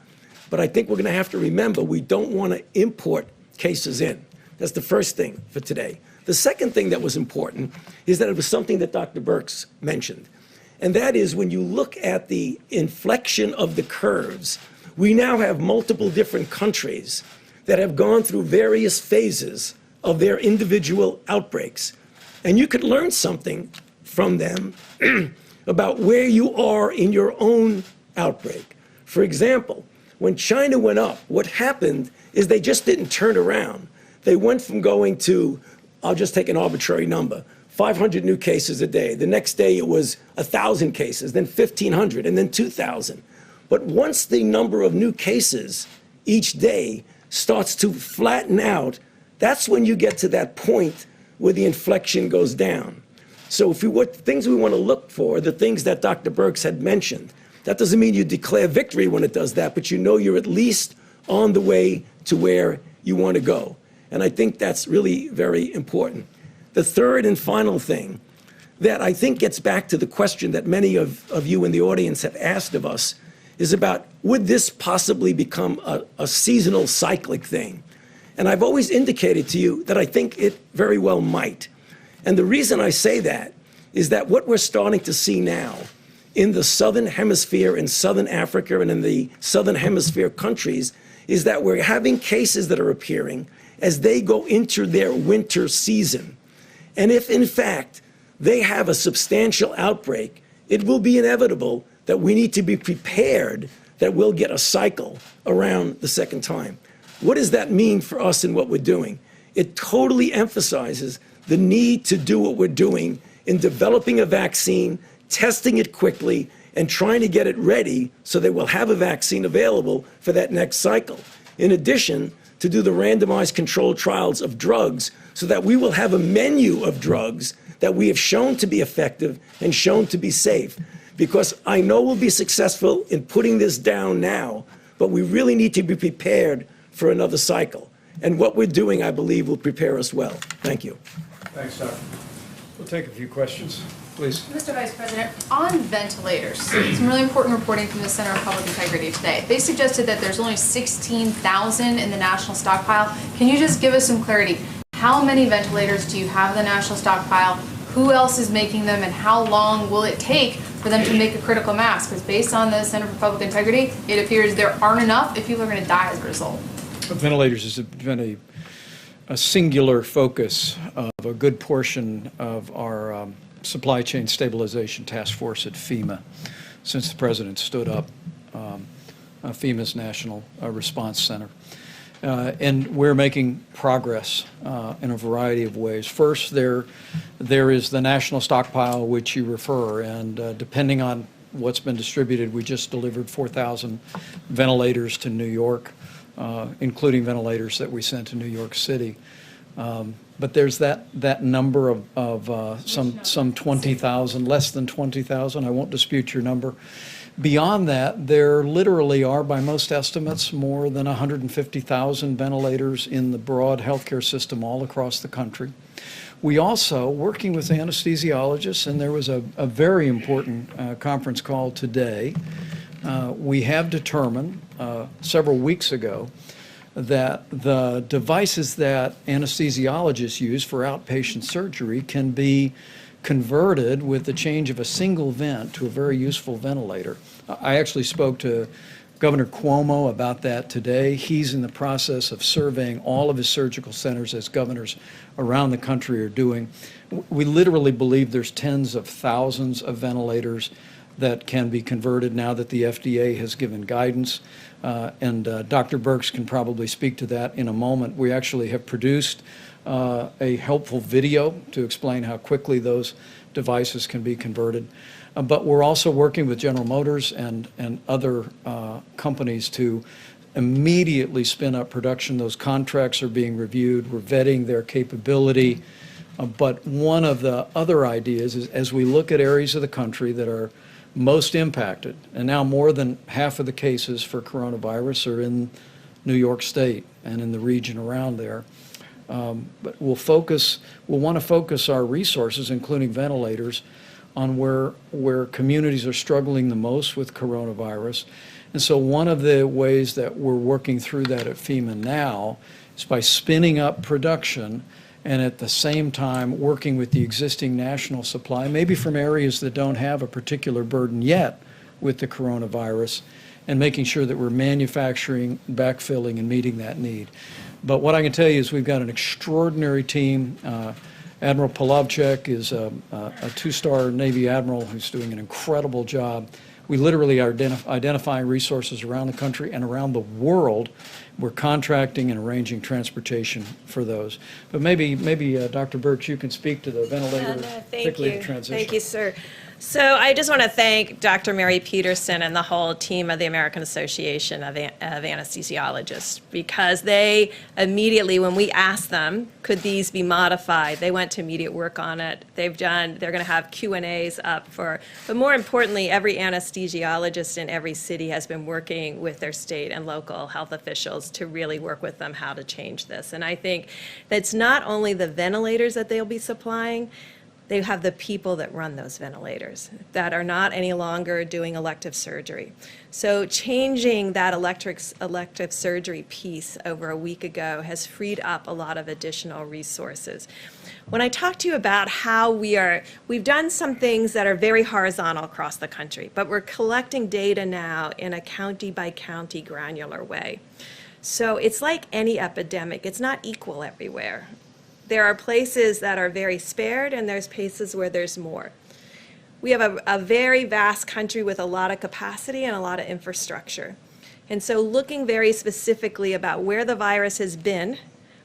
but I think we're going to have to remember we don't want to import cases in. That's the first thing for today. The second thing that was important is that it was something that Dr. Birx mentioned, and that is when you look at the inflection of the curves, we now have multiple different countries that have gone through various phases of their individual outbreaks. And you could learn something from them about where you are in your own outbreak. For example, when China went up, what happened is they just didn't turn around. They went from going to, I'll just take an arbitrary number, 500 new cases a day. The next day it was 1,000 cases, then 1,500, and then 2,000. But once the number of new cases each day starts to flatten out, that's when you get to that point where the inflection goes down. So what things we want to look for, the things that Dr. Birx had mentioned. That doesn't mean you declare victory when it does that, but you know you're at least on the way to where you want to go. And I think that's really very important. The third and final thing that I think gets back to the question that many of you in the audience have asked of us is about, would this possibly become a seasonal cyclic thing? And I've always indicated to you that I think it very well might. And the reason I say that is that what we're starting to see now in the Southern Hemisphere, in Southern Africa, and in the Southern Hemisphere countries is that we're having cases that are appearing as they go into their winter season. And if, in fact, they have a substantial outbreak, it will be inevitable that we need to be prepared that we'll get a cycle around the second time. What does that mean for us and what we're doing? It totally emphasizes the need to do what we're doing in developing a vaccine, testing it quickly, and trying to get it ready so that we'll have a vaccine available for that next cycle. In addition, to do the randomized controlled trials of drugs so that we will have a menu of drugs that we have shown to be effective and shown to be safe. Because I know we'll be successful in putting this down now, but we really need to be prepared for another cycle. And what we're doing, I believe, will prepare us well. Thank you. Thanks, Doctor. We'll take a few questions, please. Mr. Vice President, on ventilators, some really important reporting from the Center of Public Integrity today. They suggested that there's only 16,000 in the national stockpile. Can you just give us some clarity? How many ventilators do you have in the national stockpile? Who else is making them, and how long will it take for them to make a critical mass? Because based on the Center for Public Integrity, it appears there aren't enough if people are going to die as a result. Ventilators has been a singular focus of a good portion of our supply chain stabilization task force at FEMA since the President stood up FEMA's National Response Center. And we're making progress in a variety of ways. First, there is the national stockpile, which you refer, and depending on what's been distributed, we just delivered 4,000 ventilators to New York, including ventilators that we sent to New York City. But there's that number of some 20,000, less than 20,000. I won't dispute your number. Beyond that, there literally are, by most estimates, more than 150,000 ventilators in the broad healthcare system all across the country. We also, working with anesthesiologists, and there was a very important conference call today, we have determined several weeks ago that the devices that anesthesiologists use for outpatient surgery can be converted with the change of a single vent to a very useful ventilator. I actually spoke to Governor Cuomo about that today. He's in the process of surveying all of his surgical centers, as governors around the country are doing. We literally believe there's tens of thousands of ventilators that can be converted now that the FDA has given guidance. And Dr. Birx can probably speak to that in a moment. We actually have produced a helpful video to explain how quickly those devices can be converted. But we're also working with General Motors and other companies to immediately spin up production. Those contracts are being reviewed. We're vetting their capability. But one of the other ideas is, as we look at areas of the country that are most impacted, and now more than half of the cases for coronavirus are in New York State and in the region around there. But we'll want to focus our resources, including ventilators, on where communities are struggling the most with coronavirus. And so one of the ways that we're working through that at FEMA now is by spinning up production and at the same time working with the existing national supply, maybe from areas that don't have a particular burden yet with the coronavirus, and making sure that we're manufacturing, backfilling, and meeting that need. But what I can tell you is we've got an extraordinary team. Admiral Polovchek is a two-star Navy admiral who's doing an incredible job. We literally are identifying resources around the country and around the world. We're contracting and arranging transportation for those. But maybe Dr. Birx, you can speak to the ventilator, particularly the transition. Thank you, sir. So I just want to thank Dr. Mary Peterson and the whole team of the American Association of Anesthesiologists, because they immediately, when we asked them, could these be modified, they went to immediate work on it. They're going to have Q&As up but more importantly, every anesthesiologist in every city has been working with their state and local health officials to really work with them how to change this. And I think that's not only the ventilators that they'll be supplying, they have the people that run those ventilators that are not any longer doing elective surgery. So changing that elective surgery piece over a week ago has freed up a lot of additional resources. When I talk to you about how we've done some things that are very horizontal across the country, but we're collecting data now in a county by county granular way. So it's like any epidemic, it's not equal everywhere. There are places that are very spared, and there's places where there's more. We have a very vast country with a lot of capacity and a lot of infrastructure. And so looking very specifically about where the virus has been,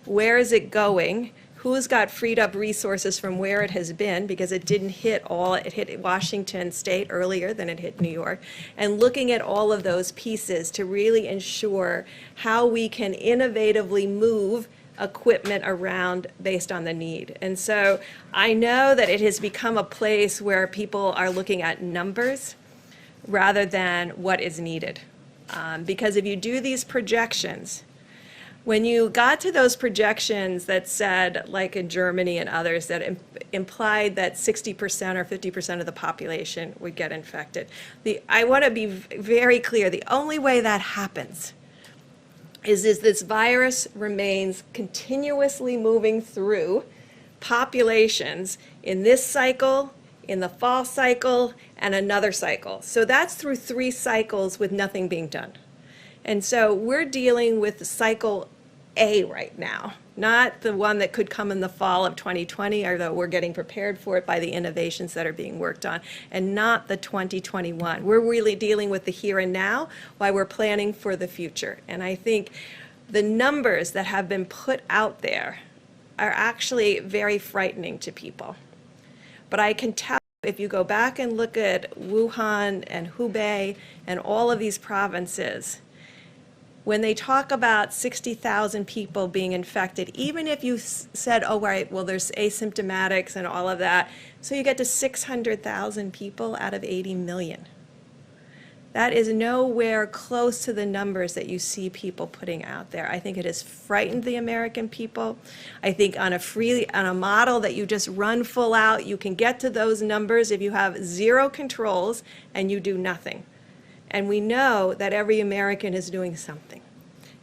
where is it going, who's got freed up resources from where it has been, because it didn't hit all, it hit Washington State earlier than it hit New York, and looking at all of those pieces to really ensure how we can innovatively move equipment around based on the need. And so I know that it has become a place where people are looking at numbers rather than what is needed. Because if you do these projections, when you got to those projections that said, like in Germany and others, that implied that 60% or 50% of the population would get infected, I want to be very clear, the only way that happens is this virus remains continuously moving through populations in this cycle, in the fall cycle, and another cycle. So that's through 3 cycles with nothing being done. And so we're dealing with cycle A right now, not the one that could come in the fall of 2020, although we're getting prepared for it by the innovations that are being worked on, and not the 2021. We're really dealing with the here and now while we're planning for the future. And I think the numbers that have been put out there are actually very frightening to people. But I can tell, if you go back and look at Wuhan and Hubei and all of these provinces, when they talk about 60,000 people being infected, even if you said, oh, right, well, there's asymptomatics and all of that, so you get to 600,000 people out of 80 million. That is nowhere close to the numbers that you see people putting out there. I think it has frightened the American people. I think on a model that you just run full out, you can get to those numbers if you have 0 controls and you do nothing. And we know that every American is doing something.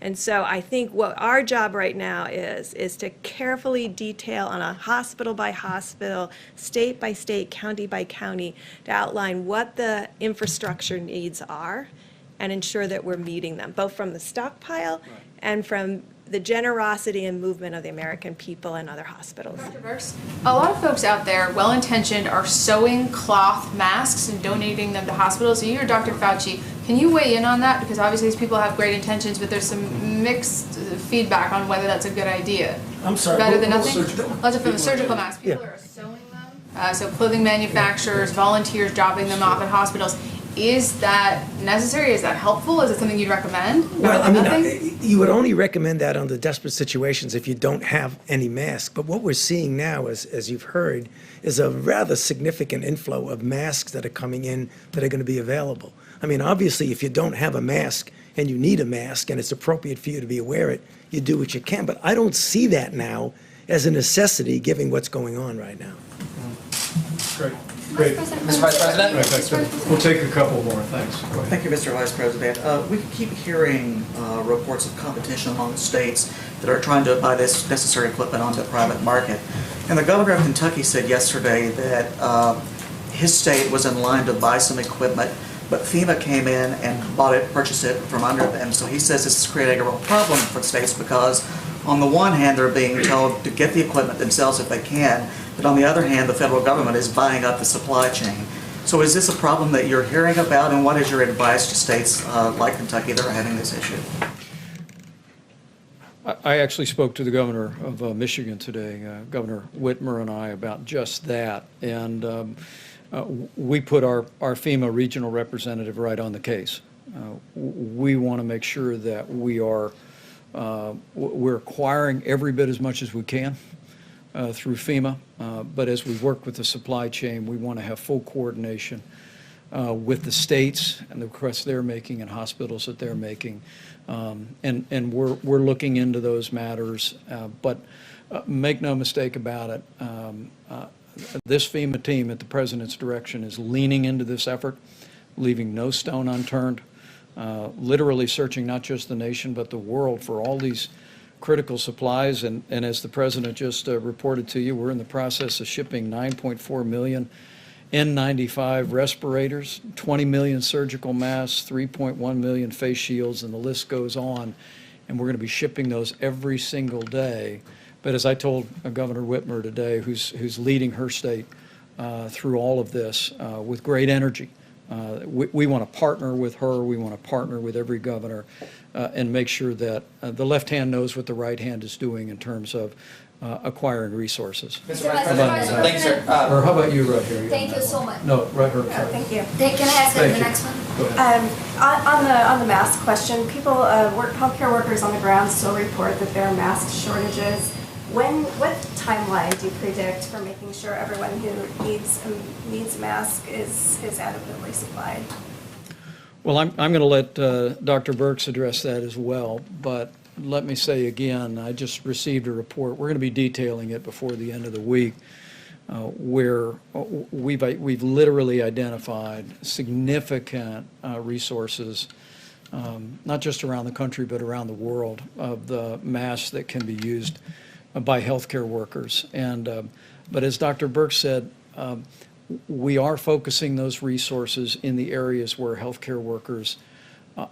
And so I think what our job right now is to carefully detail on a hospital by hospital, state by state, county by county, to outline what the infrastructure needs are and ensure that we're meeting them, both from the stockpile and from the generosity and movement of the American people and other hospitals. Dr. Burks, a lot of folks out there, well-intentioned, are sewing cloth masks and donating them to hospitals. You or Dr. Fauci, can you weigh in on that? Because obviously these people have great intentions, but there's some mixed feedback on whether that's a good idea. I'm sorry. Better than nothing? Surgical. Surgical masks. People are sewing them. So clothing manufacturers, volunteers dropping them off at hospitals. Is that necessary? Is that helpful? Is it something you'd recommend? Well, I mean, you would only recommend that under desperate situations if you don't have any mask. But what we're seeing now, as you've heard, is a rather significant inflow of masks that are coming in that are going to be available. I mean, obviously, if you don't have a mask and you need a mask and it's appropriate for you to be wear it, you do what you can. But I don't see that now as a necessity, given what's going on right now. Great. Great. Mr. Vice President? We'll take a couple more, thanks. Thank you, Mr. Vice President. We keep hearing reports of competition among states that are trying to buy this necessary equipment on the private market. And the governor of Kentucky said yesterday that his state was in line to buy some equipment, but FEMA came in and purchased it from under them. So he says this is creating a real problem for the states because on the one hand, they're being told to get the equipment themselves if they can, but on the other hand, the federal government is buying up the supply chain. So is this a problem that you're hearing about, and what is your advice to states like Kentucky that are having this issue? I actually spoke to the governor of Michigan today, Governor Whitmer and I, about just that. And we put our FEMA regional representative right on the case. We want to make sure that we're acquiring every bit as much as we can through FEMA, but as we work with the supply chain, we want to have full coordination with the states and the requests they're making and hospitals that they're making, and we're looking into those matters. But make no mistake about it, this FEMA team at the President's direction is leaning into this effort, leaving no stone unturned. Literally searching not just the nation but the world for all these critical supplies, and as the President just reported to you, we're in the process of shipping 9.4 million N95 respirators, 20 million surgical masks, 3.1 million face shields, and the list goes on, and we're going to be shipping those every single day. But as I told Governor Whitmer today, who's leading her state through all of this with great energy, We want to partner with her. We want to partner with every governor and make sure that the left hand knows what the right hand is doing in terms of acquiring resources. Mr. Vice President. Thank you, sir. Or how about you right here? Thank you so much. No, right here. Sorry. Thank you. Can I ask Thank the you. next one? Go ahead. On the mask question, people, healthcare workers on the ground still report that there are mask shortages. What timeline do you predict for making sure everyone who needs a mask is adequately supplied? Well, I'm going to let Dr. Birx address that as well, but let me say again, I just received a report. We're going to be detailing it before the end of the week, where we've literally identified significant resources, not just around the country, but around the world, of the masks that can be used by healthcare workers. But as Dr. Birx said, we are focusing those resources in the areas where healthcare workers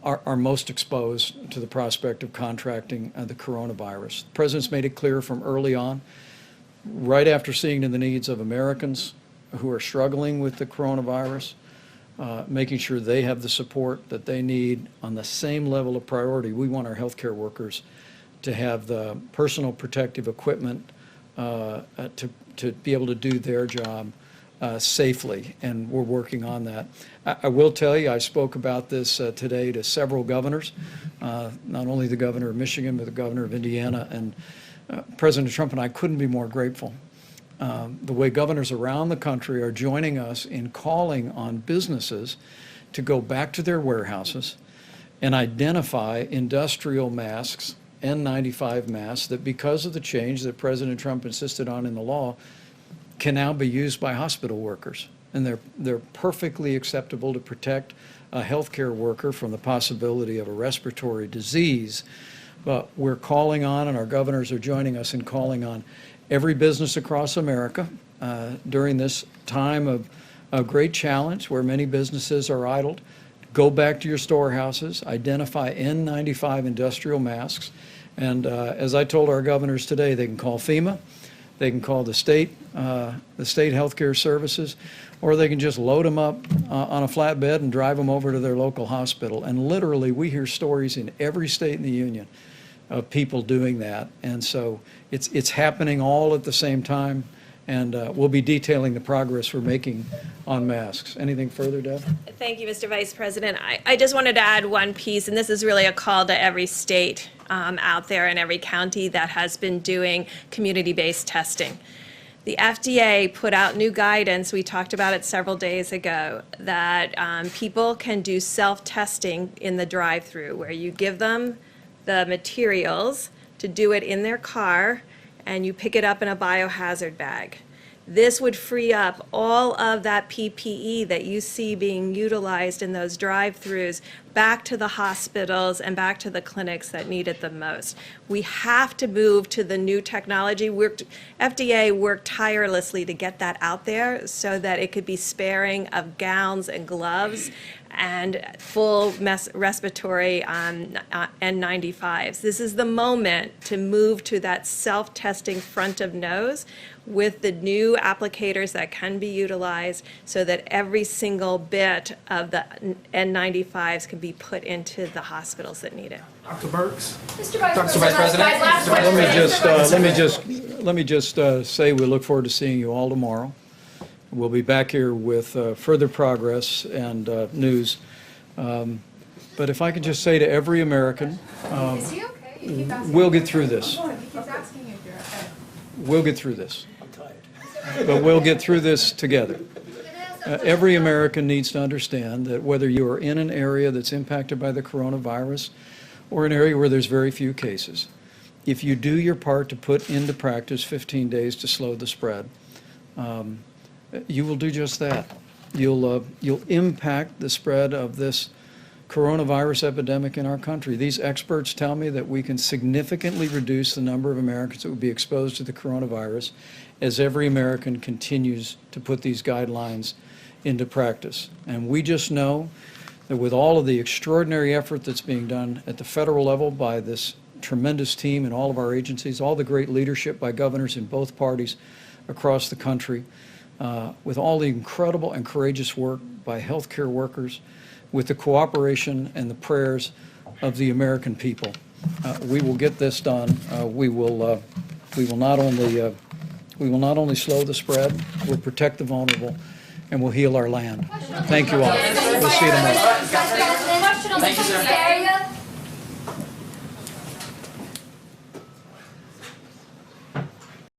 are most exposed to the prospect of contracting the coronavirus. The President's made it clear from early on, right after seeing to the needs of Americans who are struggling with the coronavirus, making sure they have the support that they need on the same level of priority. We want our healthcare workers to have the personal protective equipment to be able to do their job safely, and we're working on that. I will tell you, I spoke about this today to several governors, not only the governor of Michigan, but the governor of Indiana, and President Trump and I couldn't be more grateful. The way governors around the country are joining us in calling on businesses to go back to their warehouses and identify industrial masks, N95 masks, that because of the change that President Trump insisted on in the law, can now be used by hospital workers. And they're perfectly acceptable to protect a healthcare worker from the possibility of a respiratory disease. But we're calling on, and our governors are joining us in calling on, every business across America during this time of a great challenge where many businesses are idled. Go back to your storehouses, identify N95 industrial masks, and as I told our governors today, they can call FEMA, they can call the state healthcare services, or they can just load them up on a flatbed and drive them over to their local hospital. And literally, we hear stories in every state in the union of people doing that. And so it's happening all at the same time, and we'll be detailing the progress we're making on masks. Anything further, Deb? Thank you, Mr. Vice President. I just wanted to add one piece, and this is really a call to every state out there and every county that has been doing community-based testing. The FDA put out new guidance, we talked about it several days ago, that people can do self-testing in the drive-through, where you give them the materials to do it in their car, and you pick it up in a biohazard bag. This would free up all of that PPE that you see being utilized in those drive-throughs back to the hospitals and back to the clinics that need it the most. We have to move to the new technology. FDA worked tirelessly to get that out there so that it could be sparing of gowns and gloves and full respiratory N95s. This is the moment to move to that self-testing front of nose with the new applicators that can be utilized so that every single bit of the N95s can be put into the hospitals that need it. Dr. Birx? Mr. Vice Dr. Vice President. Let me just say we look forward to seeing you all tomorrow. We'll be back here with further progress and news. But if I could just say to every American, Is he okay? You keep asking. we'll get through this. He keeps asking you if you're okay. We'll get through this. But we'll get through this together. Every American needs to understand that whether you are in an area that's impacted by the coronavirus or an area where there's very few cases, if you do your part to put into practice 15 days to slow the spread, you will do just that. You'll impact the spread of this coronavirus epidemic in our country. These experts tell me that we can significantly reduce the number of Americans that will be exposed to the coronavirus as every American continues to put these guidelines into practice. And we just know that with all of the extraordinary effort that's being done at the federal level by this tremendous team in all of our agencies, all the great leadership by governors in both parties across the country, with all the incredible and courageous work by healthcare workers, with the cooperation and the prayers of the American people. We will get this done. We will not only slow the spread, we'll protect the vulnerable, and we'll heal our land. Thank you all. We'll see you tomorrow. Question on the DPA.